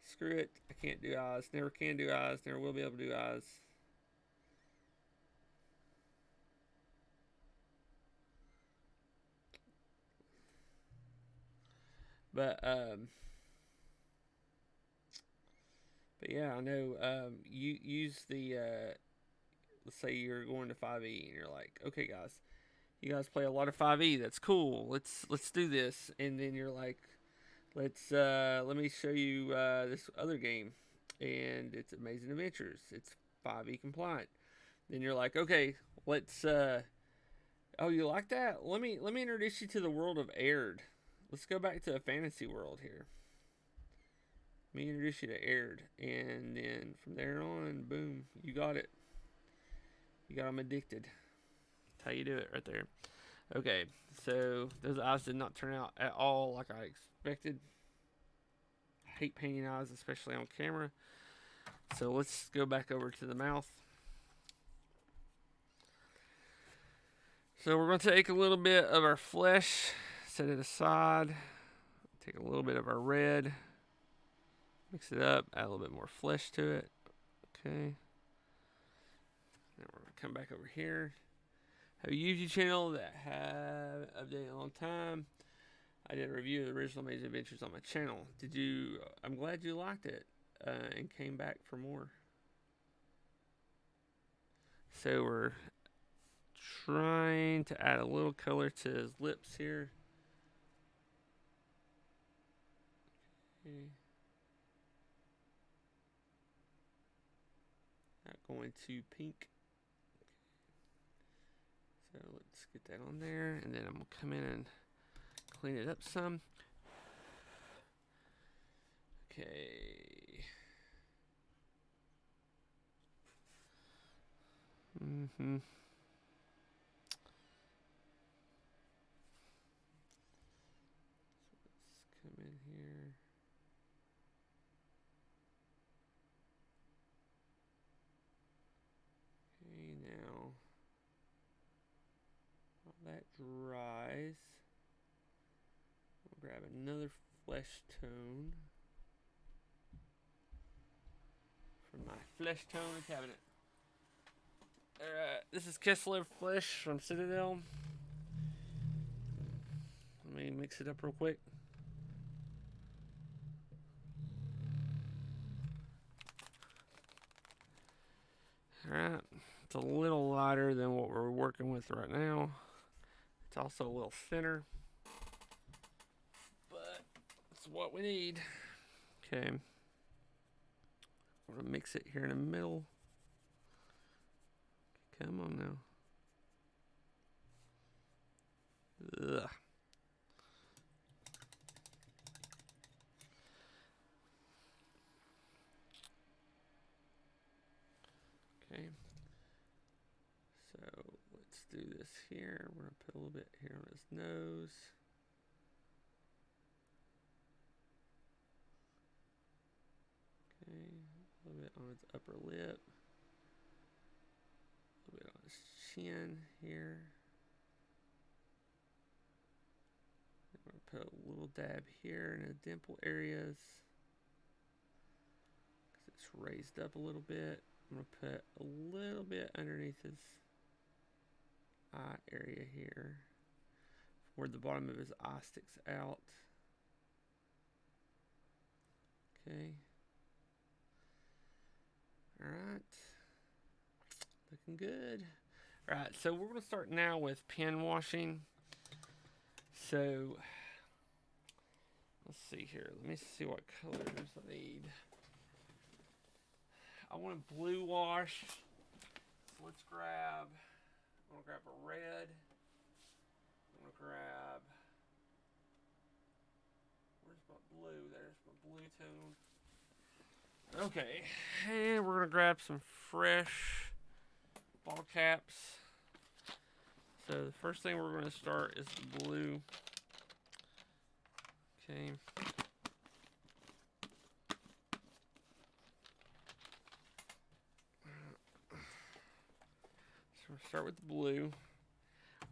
Screw it. I can't do eyes. Never can do eyes. Never will be able to do eyes. But yeah, I know. You use the let's say you're going to 5e and you're like, okay, guys, you guys play a lot of 5e. That's cool. Let's do this. And then you're like, let me show you this other game, and it's Amazing Adventures. It's 5e compliant. Then you're like, okay, let's. Oh, you like that? Let me introduce you to the world of Aired. Let's go back to a fantasy world here. Let me introduce you to Aired, and then from there on, boom, you got it. You got them addicted. That's how you do it right there. Okay, so those eyes did not turn out at all like I expected. I hate painting eyes, especially on camera. So let's go back over to the mouth. So we're going to take a little bit of our flesh, set it aside, take a little bit of our red, mix it up, add a little bit more flesh to it. Okay. Now we're going to come back over here. Have a YouTube channel that have updated a long time. I did a review of the original Amazing Adventures on my channel. I'm glad you liked it and came back for more. So we're trying to add a little color to his lips here. Okay. Not going too pink. So let's get that on there, and then I'm going to come in and clean it up some. Okay. So let's come in here. Okay, now while that dries, I'll grab another flesh tone from my flesh tone cabinet. This is Kessler Flesh from Citadel. Let me mix it up real quick. Alright, it's a little lighter than what we're working with right now. It's also a little thinner, but it's what we need. Okay, I'm gonna mix it here in the middle. Come on now. Ugh. Okay, so let's do this here. We're gonna put a little bit here on his nose. Okay, a little bit on his upper lip. A little bit on his chin here. I'm gonna put a little dab here in the dimple areas. Because it's raised up a little bit. I'm gonna put a little bit underneath his eye area here, where the bottom of his eye sticks out. Okay. Alright. Looking good. Alright, so we're going to start now with pen washing. So, let's see here. Let me see what colors I need. I want a blue wash. So let's grab, I'm going to grab a red. I'm going to grab, where's my blue? There's my blue tone. Okay, and we're going to grab some fresh bottle caps. So the first thing we're going to start is the blue. Okay. So we'll start with the blue.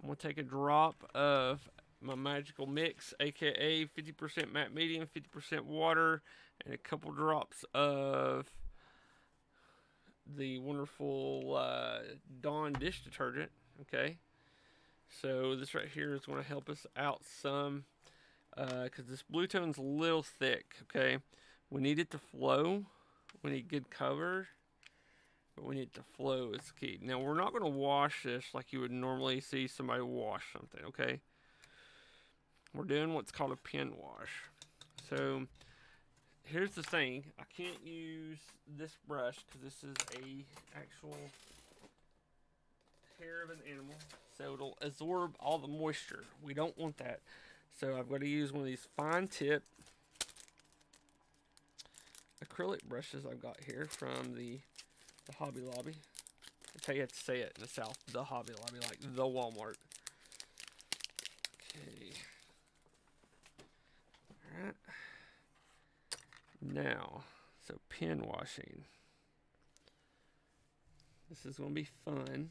I'm going to take a drop of my magical mix, aka 50% matte medium, 50% water, and a couple drops of the wonderful Dawn dish detergent. Okay. So this right here is going to help us out some, because this blue tone's a little thick. Okay. We need it to flow. We need good cover. But we need it to flow is key. Now, we're not going to wash this like you would normally see somebody wash something, okay? We're doing what's called a pen wash. So, here's the thing. I can't use this brush because this is a actual hair of an animal. So, it'll absorb all the moisture. We don't want that. So, I've got to use one of these fine tip acrylic brushes I've got here from the Hobby Lobby. That's how you have to say it in the South. The Hobby Lobby, like the Walmart. Okay. Alright. Now, so pen washing. This is going to be fun.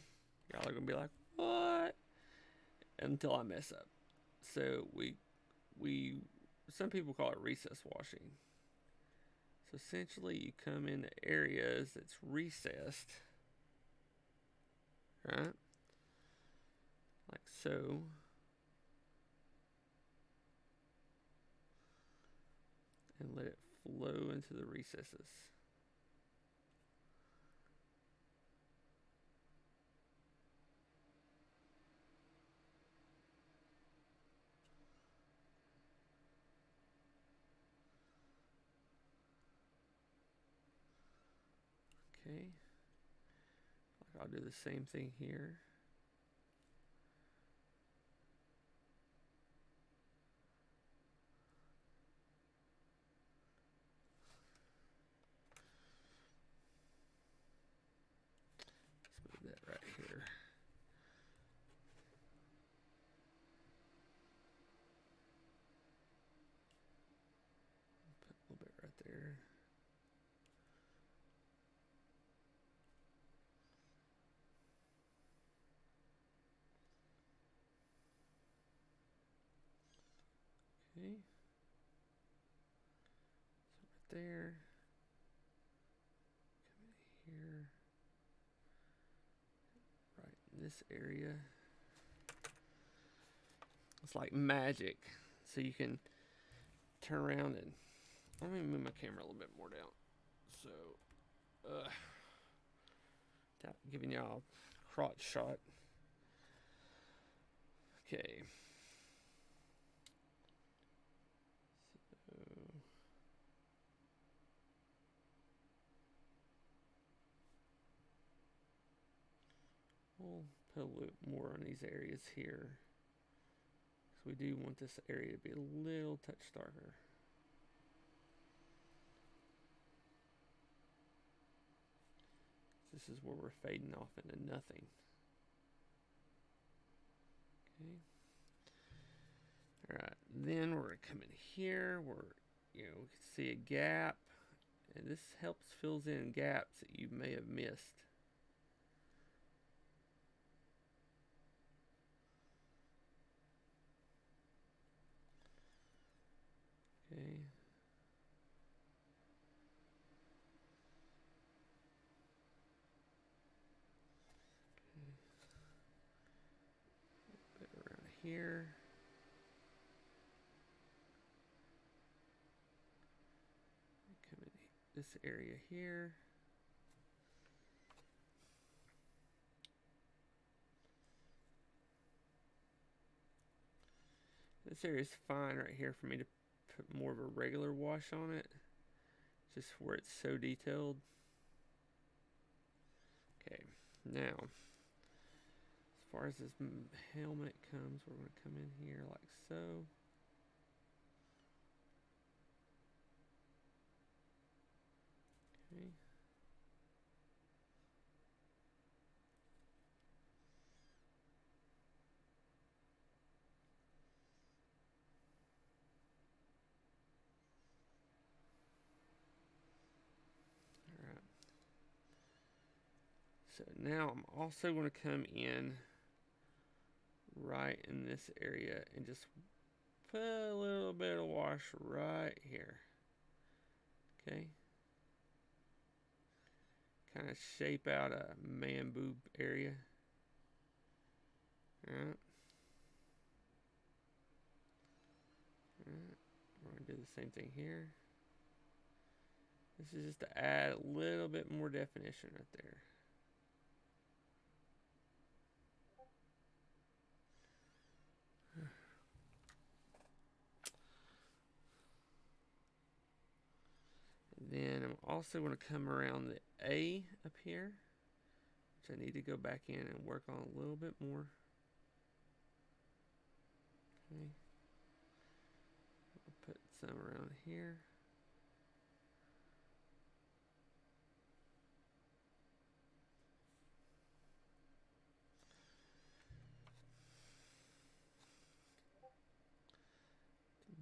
Y'all are going to be like, what? Until I mess up. So we some people call it recess washing. So essentially you come into areas that's recessed, right? Like so. And let it flow into the recesses. Okay. I'll do the same thing here. Let's move that right here. Put a little bit right there. Okay. So right there. this area. It's like magic. So you can turn around and let me move my camera a little bit more down. So, giving y'all a crotch shot. Okay. So, we'll put a little more on these areas here. So we do want this area to be a little touch darker. This is where we're fading off into nothing. Okay. Alright, then we're going to come in here where, we can see a gap. And this helps fills in gaps that you may have missed. Okay. A bit around here. Come in this area here. This area is fine right here for me to put more of a regular wash on it. Just where it's so detailed. Okay, now, as far as this helmet comes, we're going to come in here like so. Okay. Alright. So now I'm also going to come in right in this area and just put a little bit of wash right here. Okay. Kind of shape out a man boob area. Alright. Alright. We're going to do the same thing here. This is just to add a little bit more definition right there. Then I'm also going to come around the A up here, which I need to go back in and work on a little bit more. Okay. I'll put some around here.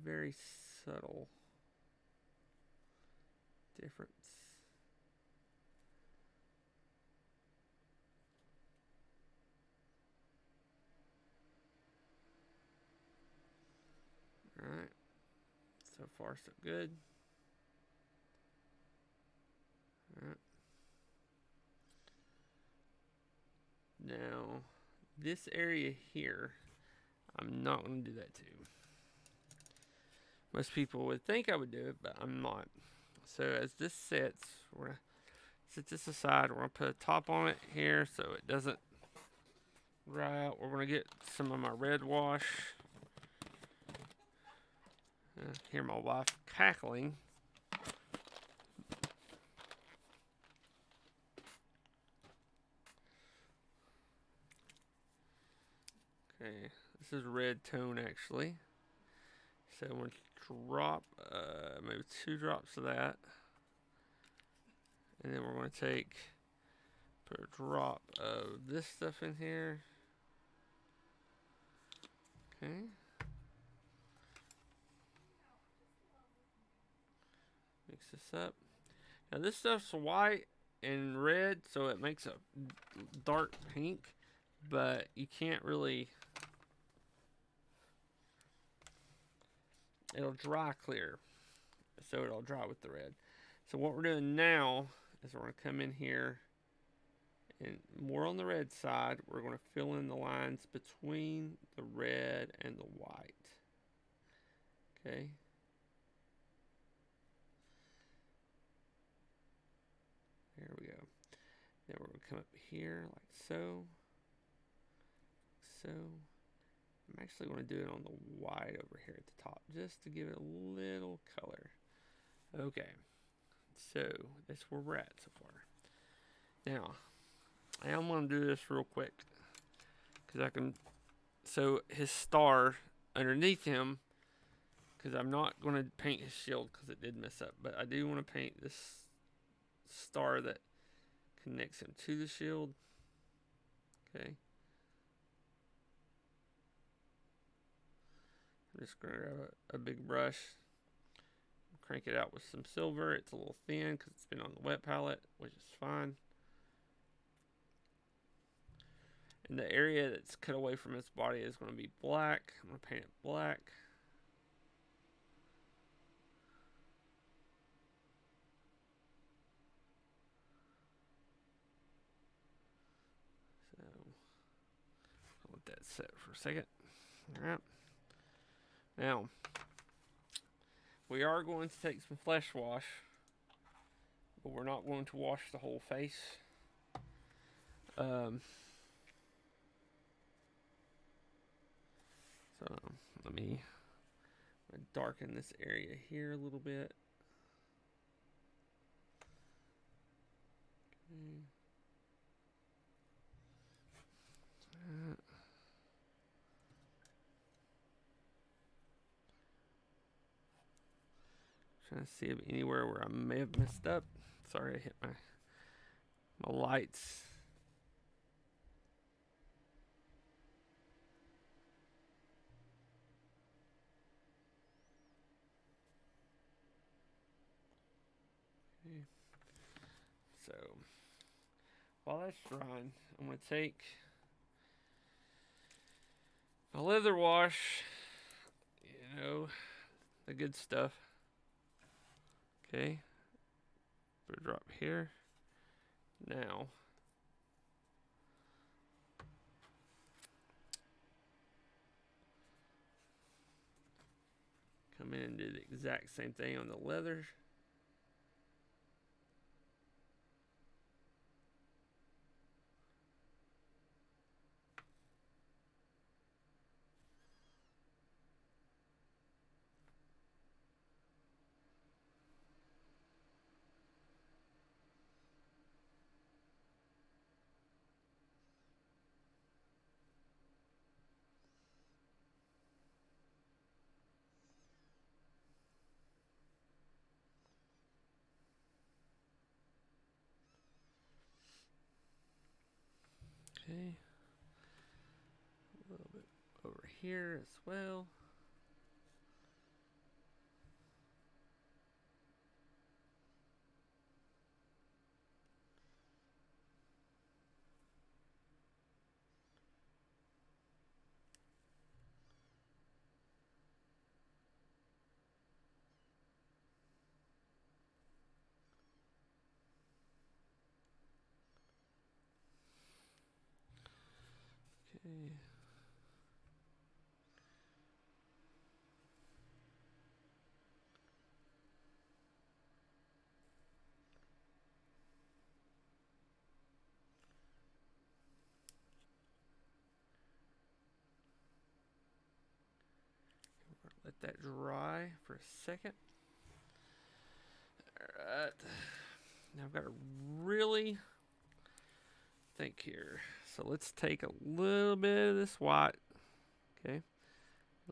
Very subtle difference. Alright. So far, so good. Alright. Now, this area here, I'm not going to do that to. Most people would think I would do it, but I'm not. So as this sets, we're going to set this aside. We're going to put a top on it here so it doesn't dry out. We're going to get some of my red wash. Hear my wife cackling. Okay, this is red tone actually. So I'm going to drop maybe 2 drops of that. And then we're going to put a drop of this stuff in here. Okay. Mix this up. Now this stuff's white and red, so it makes a dark pink, but you can't really, it'll dry clear. So it'll dry with the red. So what we're doing now is we're going to come in here And more on the red side, we're going to fill in the lines between the red and the white. Okay. There we go. Then we're going to come up here like so. So. I'm actually going to do it on the white over here at the top just to give it a little color. Okay. So, that's where we're at so far. Now, I am going to do this real quick. Because I can. So, his star underneath him. Because I'm not going to paint his shield because it did mess up. But I do want to paint this star that connects him to the shield. Okay. I'm just going to grab a big brush. Crank it out with some silver. It's a little thin because it's been on the wet palette, which is fine. And the area that's cut away from its body is going to be black. I'm going to paint it black. So, I'll let that set for a second. Alright. Now, we are going to take some flesh wash, but we're not going to wash the whole face. So, let me darken this area here a little bit. Okay. Trying to see if anywhere where I may have messed up. Sorry, I hit my lights. Okay. So while that's drying, I'm gonna take a leather wash. You know, the good stuff. Okay. Put a drop here. Now, come in and do the exact same thing on the leather. Okay. A little bit over here as well. Okay. Let that dry for a second. Alright. Now I've got to really think here. So let's take a little bit of this white. Okay.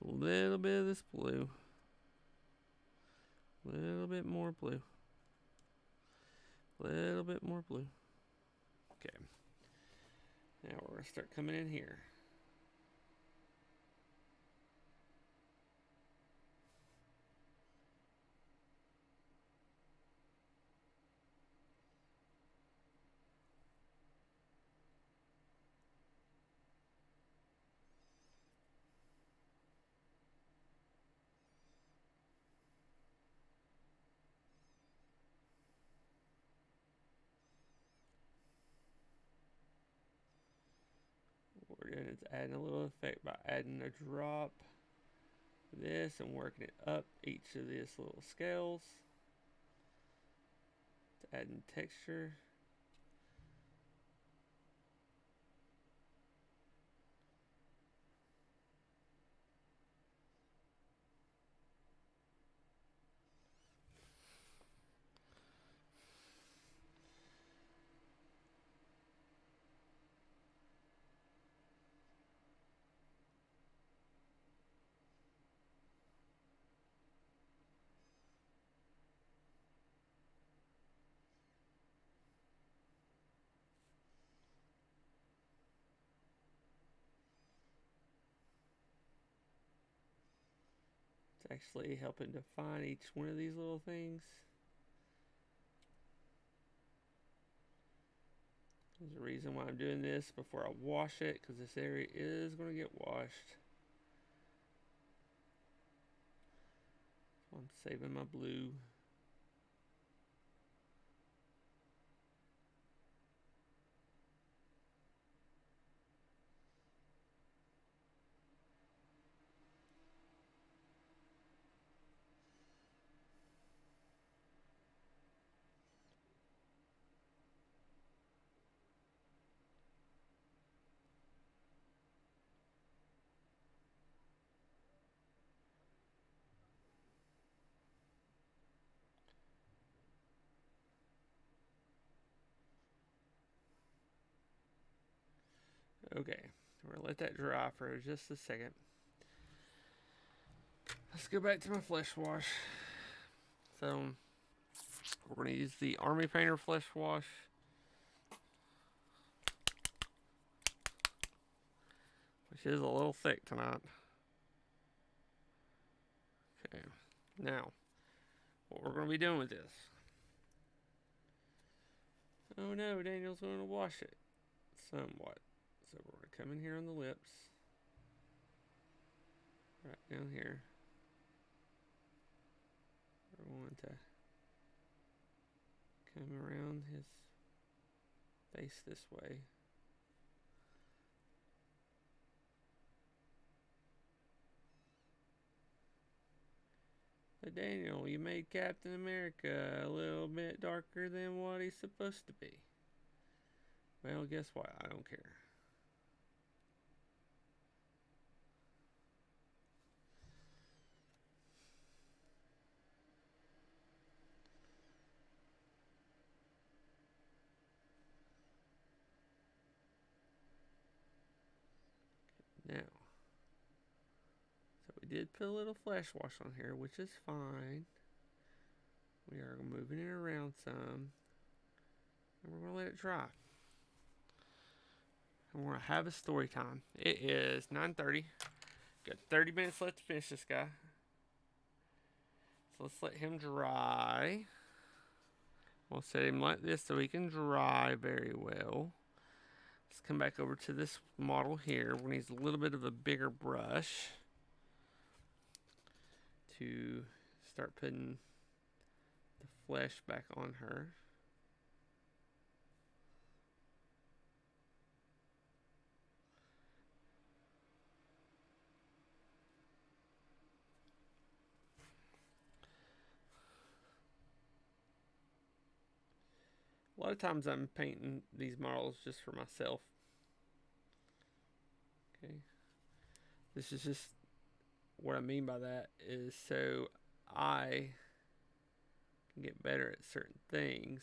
A little bit of this blue. A little bit more blue. A little bit more blue. Okay. Now we're going to start coming in here. we're doing is adding a little effect by adding a drop of this and working it up each of these little scales. It's adding texture. It's actually helping define each one of these little things. There's a reason why I'm doing this before I wash it, because this area is going to get washed. So I'm saving my blue. Okay, we're gonna let that dry for just a second. Let's go back to my flesh wash. So we're gonna use the Army Painter flesh wash. Which is a little thick tonight. Okay, now what we're gonna be doing with this. Oh no, Daniel's gonna wash it somewhat. So we're going to come in here on the lips. Right down here. We're going to come around his face this way. But Daniel, you made Captain America a little bit darker than what he's supposed to be. Well, guess what? I don't care. Now, so we did put a little flesh wash on here, which is fine. We are moving it around some. And we're going to let it dry. And we're going to have a story time. It is 9:30. Got 30 minutes left to finish this guy. So let's let him dry. We'll set him like this so he can dry very well. Let's come back over to this model here. We're going to use a little bit of a bigger brush to start putting the flesh back on her. A lot of times I'm painting these models just for myself. Okay. This is just what I mean by that is so I can get better at certain things.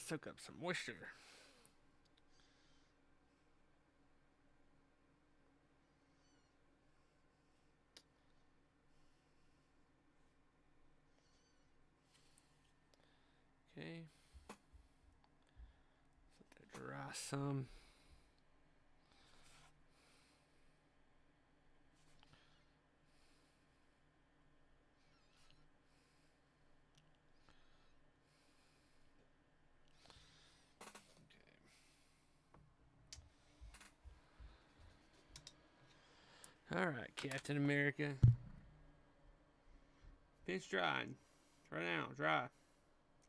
soak up some moisture. Okay. Let that dry some. Alright, Captain America. Pinch drying. Right now, dry.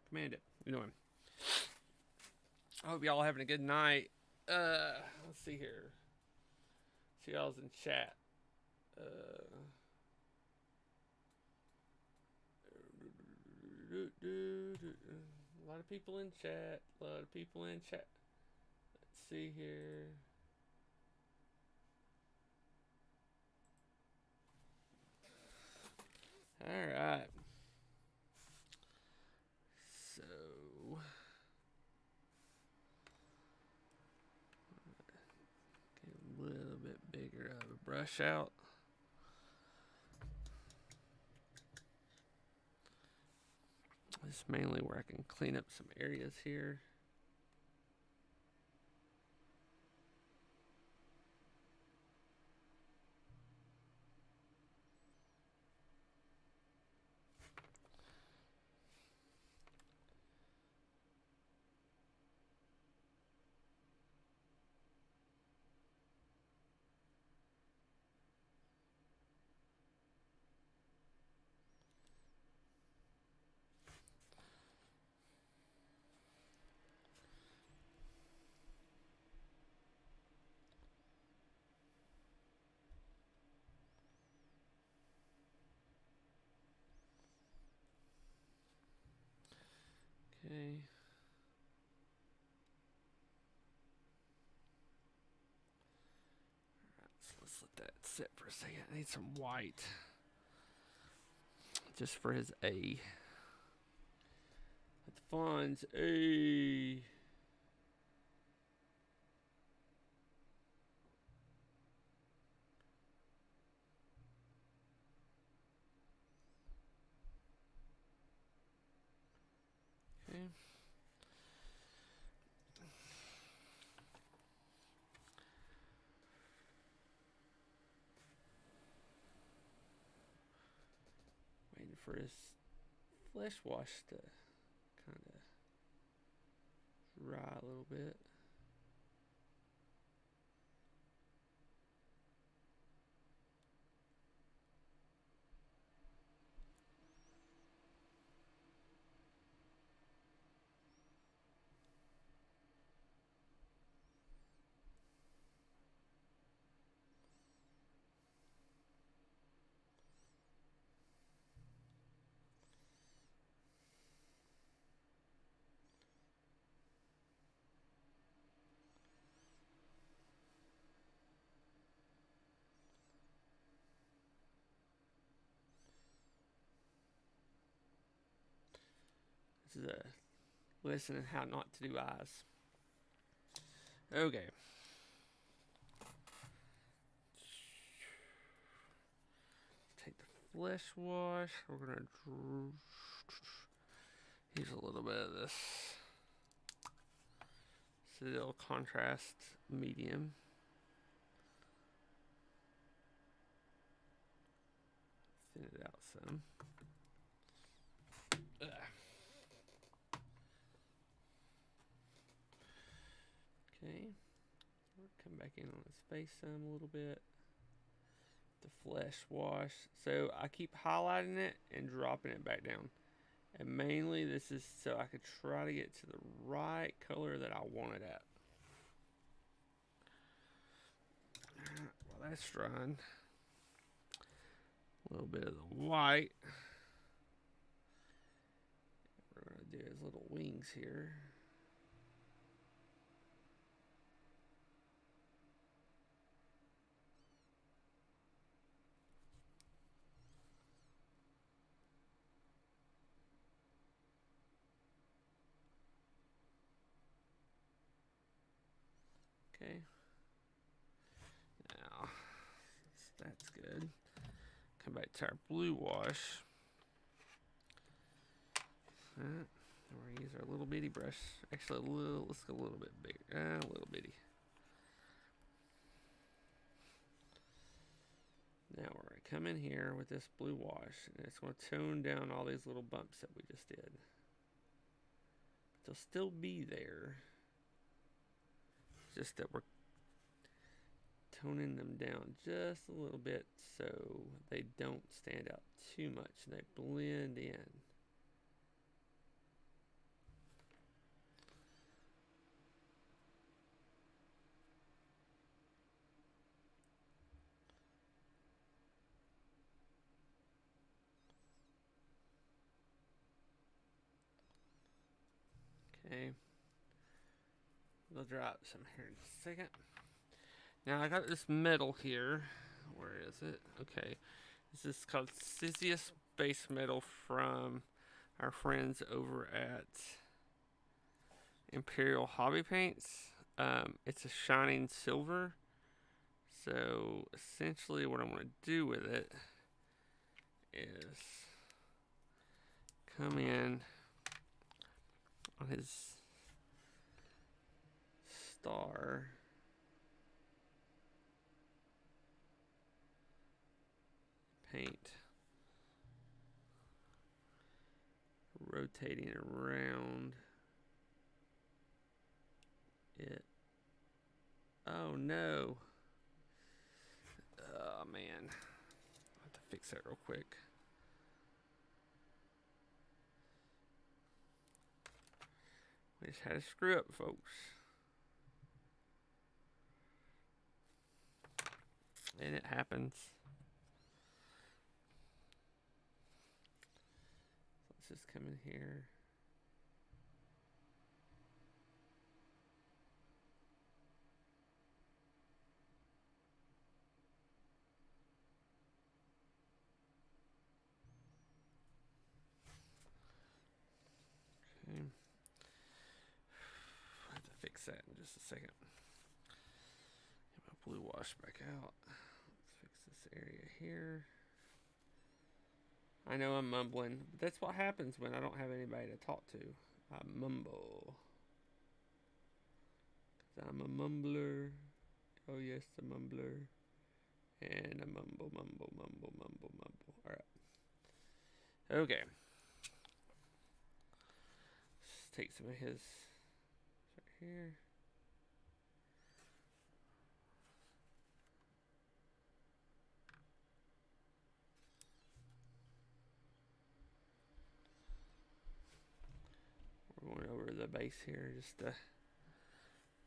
Command it. You know him. I hope y'all having a good night. Let's see here. See y'all's in chat. A lot of people in chat. A lot of people in chat. Let's see here. Alright. So. Get a little bit bigger of a brush out. This is mainly where I can clean up some areas here. Okay. So let's let that sit for a second. I need some white. Just for his A. At the funds, A. Okay. Waiting for his flesh wash to kind of dry a little bit. This is a lesson in how not to do eyes. Okay. Take the flesh wash. We're gonna use a little bit of this Citadel contrast medium. Thin it out some. Okay. Come back in on his face some a little bit. The flesh wash. So I keep highlighting it and dropping it back down. And mainly this is so I could try to get to the right color that I want it at. Alright, while that's drying, a little bit of the white. We're going to do his little wings here. Okay. Now, that's good. Come back to our blue wash. Alright. We're going to use our little bitty brush. Actually, let's go a little bit bigger. A little bitty. Now we're going to come in here with this blue wash, and it's going to tone down all these little bumps that we just did. They'll still be there. It's just that we're toning them down just a little bit so they don't stand out too much and they blend in. Okay. We'll drop some here in a second. Now I got this metal here. Where is it? Okay. This is called Sisyphus base metal from our friends over at Imperial Hobby Paints. It's a shining silver. So essentially what I'm going to do with it is come in on his star. Paint. Rotating around it. Oh no. Oh man. I'll have to fix that real quick. We just had a screw up, folks. And it happens. So let's just come in here. Okay. I'll have to fix that in just a second. Get my blue wash back out. Let's fix this area here. I know I'm mumbling, but that's what happens when I don't have anybody to talk to. I mumble. 'Cause I'm a mumbler. Oh yes, a mumbler. And a mumble, mumble, mumble, mumble, mumble. Alright. Okay. Let's take some of his right here. We're going over the base here just to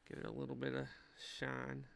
give it a little bit of shine.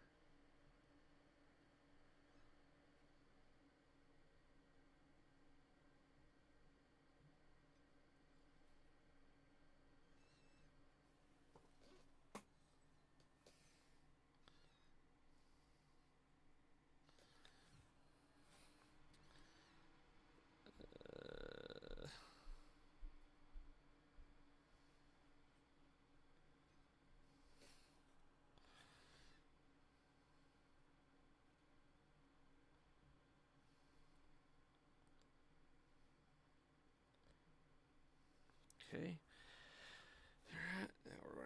Okay. Alright, now we're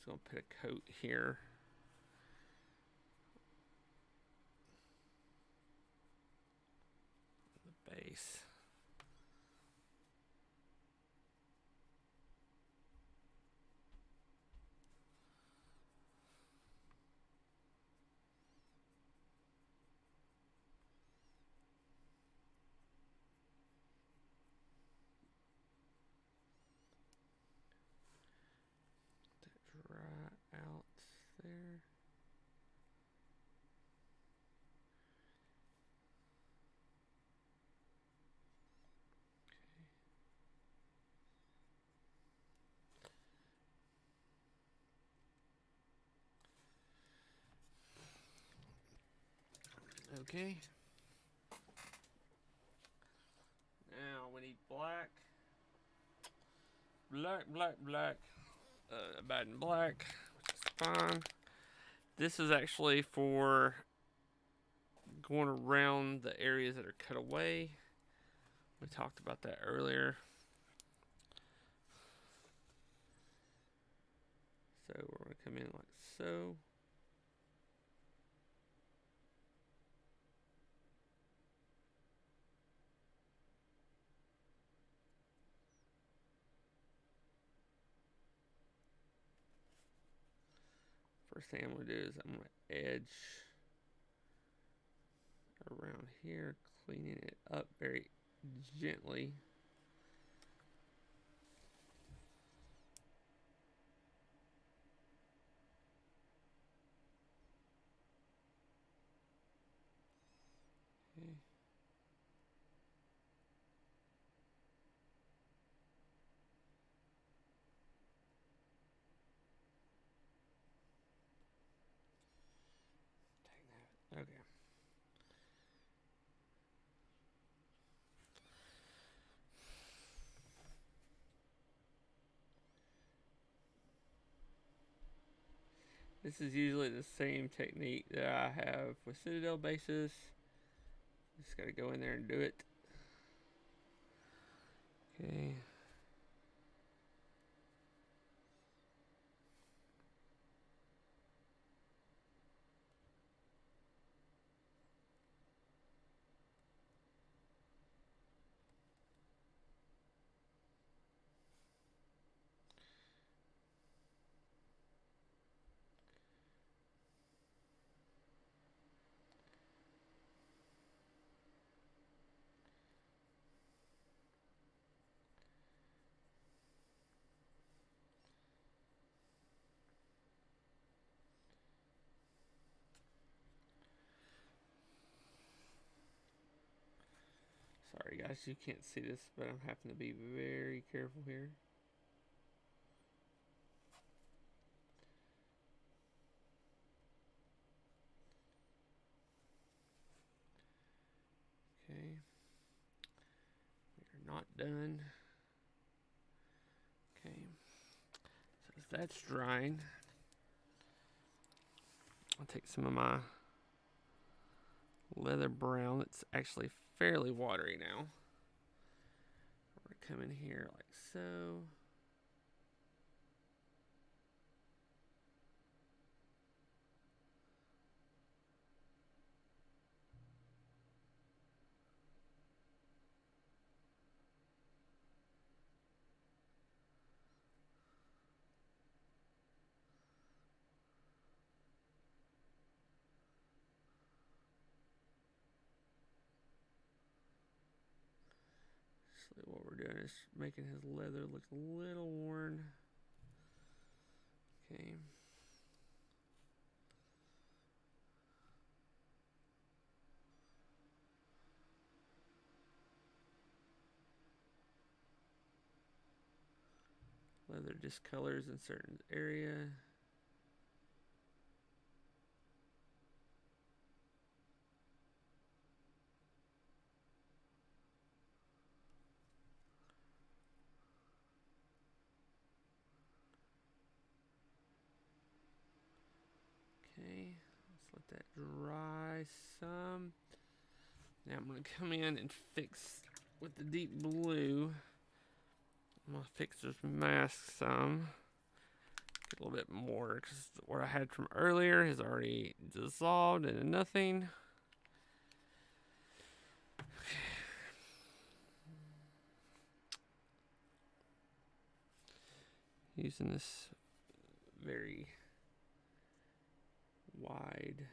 gonna put a coat here. The base. Dry out there. Okay. Now we need black. Black, black, black. bad and black, which is fine. This is actually for going around the areas that are cut away. We talked about that earlier. So we're going to come in like so. First thing I'm going to do is I'm going to edge around here, cleaning it up very gently. Okay. Okay. This is usually the same technique that I have with Citadel bases. Just gotta go in there and do it. Okay. Sorry guys, you can't see this, but I'm having to be very careful here. Okay. We're not done. Okay. So as that's drying, I'll take some of my leather brown. It's actually fairly watery now. We're gonna come in here like so. So what we're doing is making his leather look a little worn. Okay. Leather discolors in certain area. Okay, let's let that dry some. Now I'm going to come in and fix with the deep blue. I'm going to fix this mask some. Get a little bit more because what I had from earlier has already dissolved into nothing. Using this very wide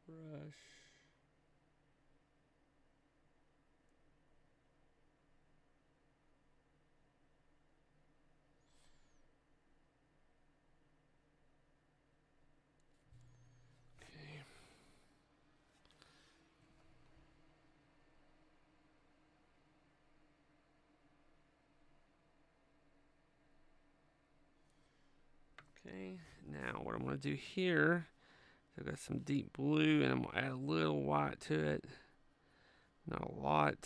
brush. Okay, now what I'm going to do here, I've got some deep blue and I'm going to add a little white to it. Not a lot.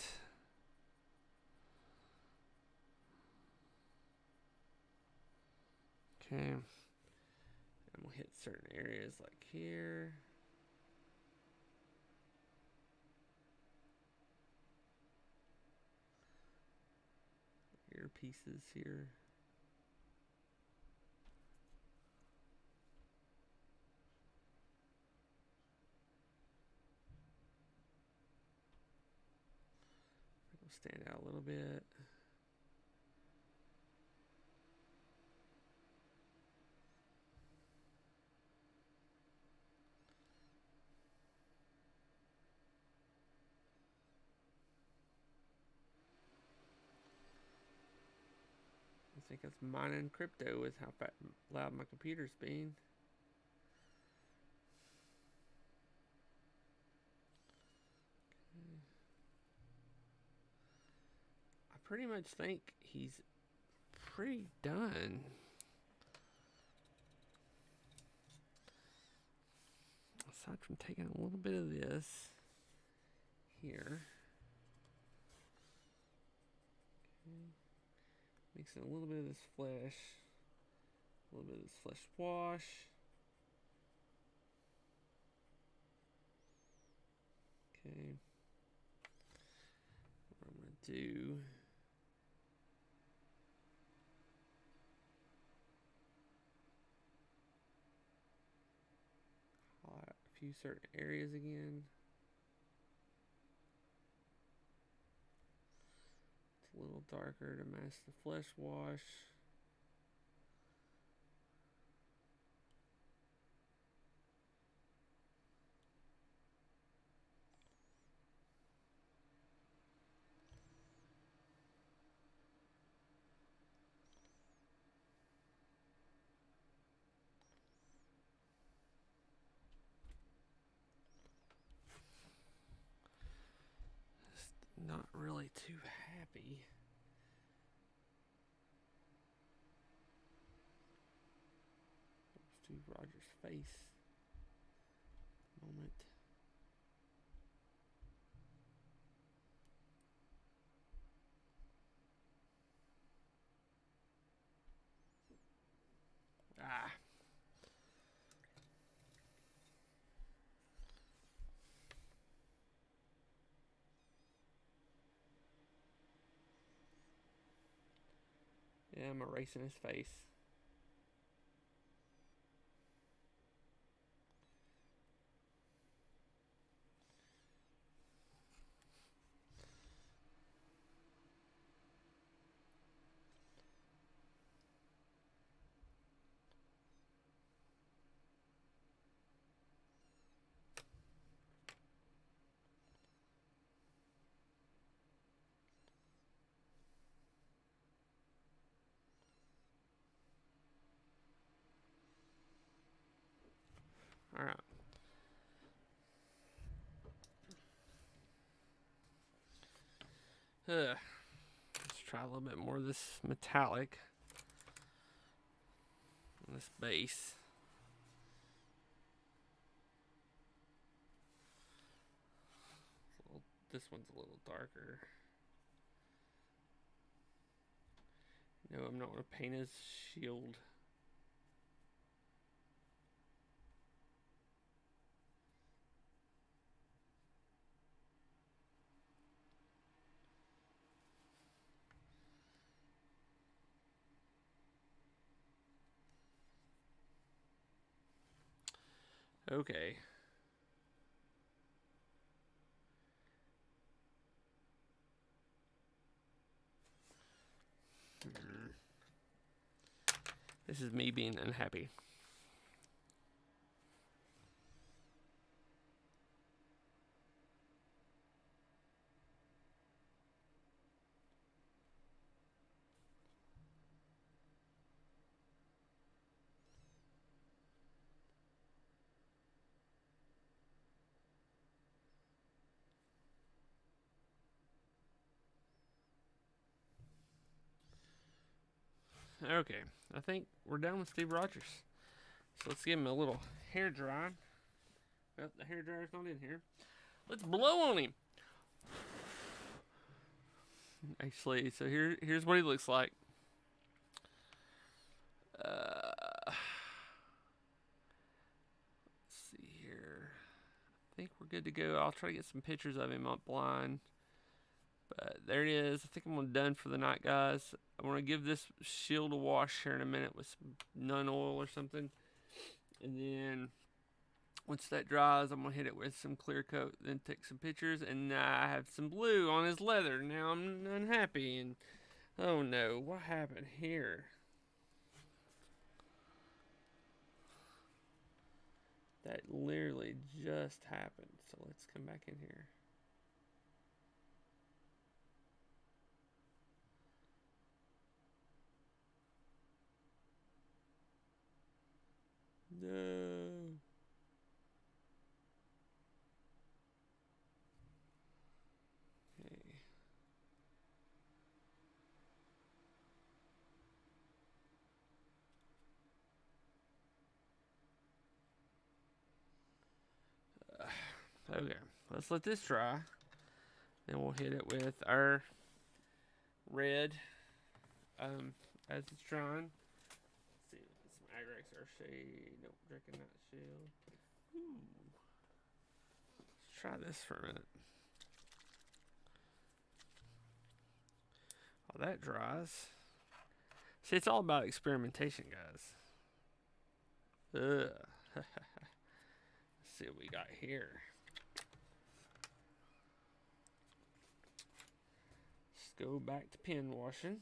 Okay. I'm gonna hit certain areas like here. Earpieces here. It'll stand out a little bit. I think it's mining crypto with how loud my computer's being. I pretty much think he's pretty done. Aside from taking a little bit of this here. Okay. Mixing a little bit of this flesh. A little bit of this flesh wash. Okay. What I'm going to do... highlight a few certain areas again. It's a little darker to match the flesh wash. Not really too happy. Steve Rogers' face. Moment. Ah. Yeah, I'm erasing his face. Alright. Let's try a little bit more of this metallic on this base. This one's a little darker. No, I'm not going to paint his shield. Okay. This is me being unhappy. Okay, I think we're done with Steve Rogers. So let's give him a little hair dry. Well, the hair dryer's not in here. Let's blow on him. Actually, so here's what he looks like. think we're good to go. I'll try to get some pictures of him up blind. But there it is. I think I'm done for the night, guys. I want to give this shield a wash here in a minute with some Nun oil or something. And then once that dries, I'm going to hit it with some clear coat, then take some pictures. And I have some blue on his leather. Now I'm unhappy. And oh no, what happened here? That literally just happened. So let's come back in here. No. Okay. Okay, let's let this dry. Then we'll hit it with our red as it's drying. Let's see, some Agrax or shade. Nope, drinking that shield. Ooh. Let's try this for a minute. While that dries. See, it's all about experimentation, guys. Ugh. Let's see what we got here. Let's go back to pen washing.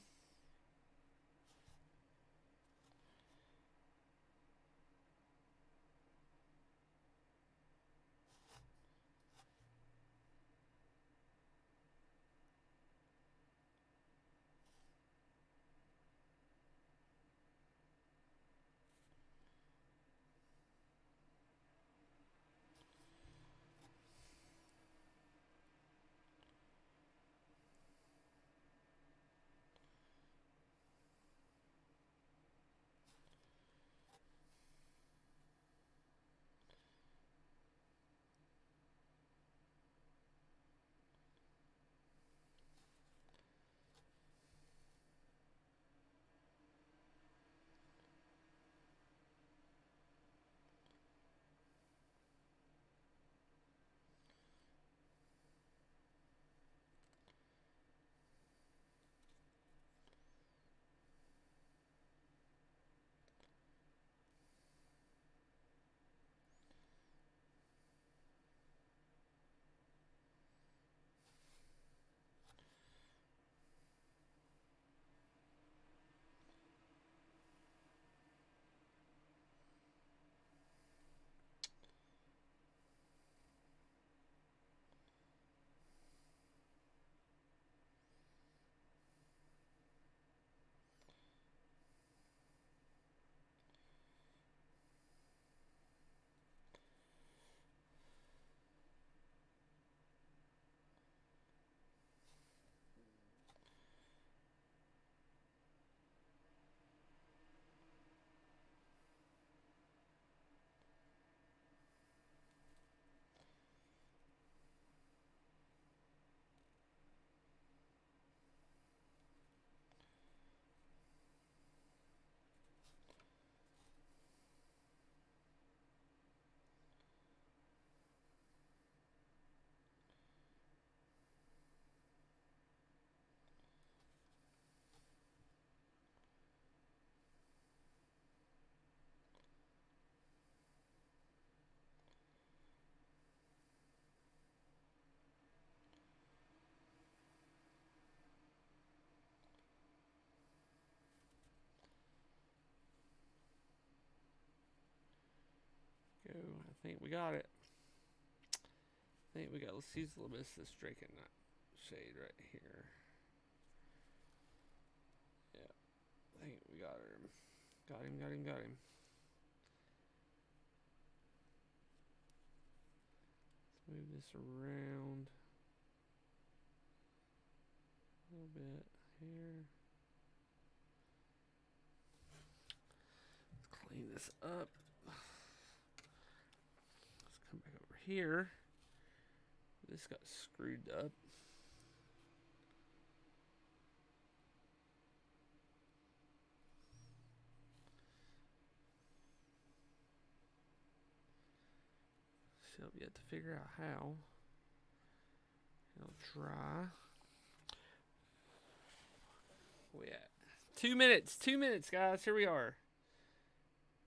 Go. I think we got it. I think we got. Let's use a little bit of this Drake and that shade right here. Yeah. I think we got him. Got him, got him, got him. Let's move this around a little bit here. Let's clean this up. Let's come back over here. This got screwed up. Still have yet to figure out how. It'll dry. Where we at? 2 minutes. 2 minutes, guys. Here we are.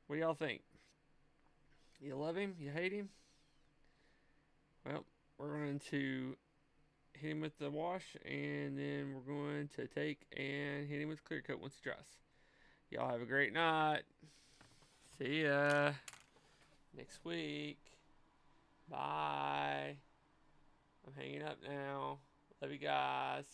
What do y'all think? You love him? You hate him? Well, we're going to hit him with the wash, and then we're going to take and hit him with clear coat once it dries. Y'all have a great night. See ya next week. Bye. I'm hanging up now. Love you guys.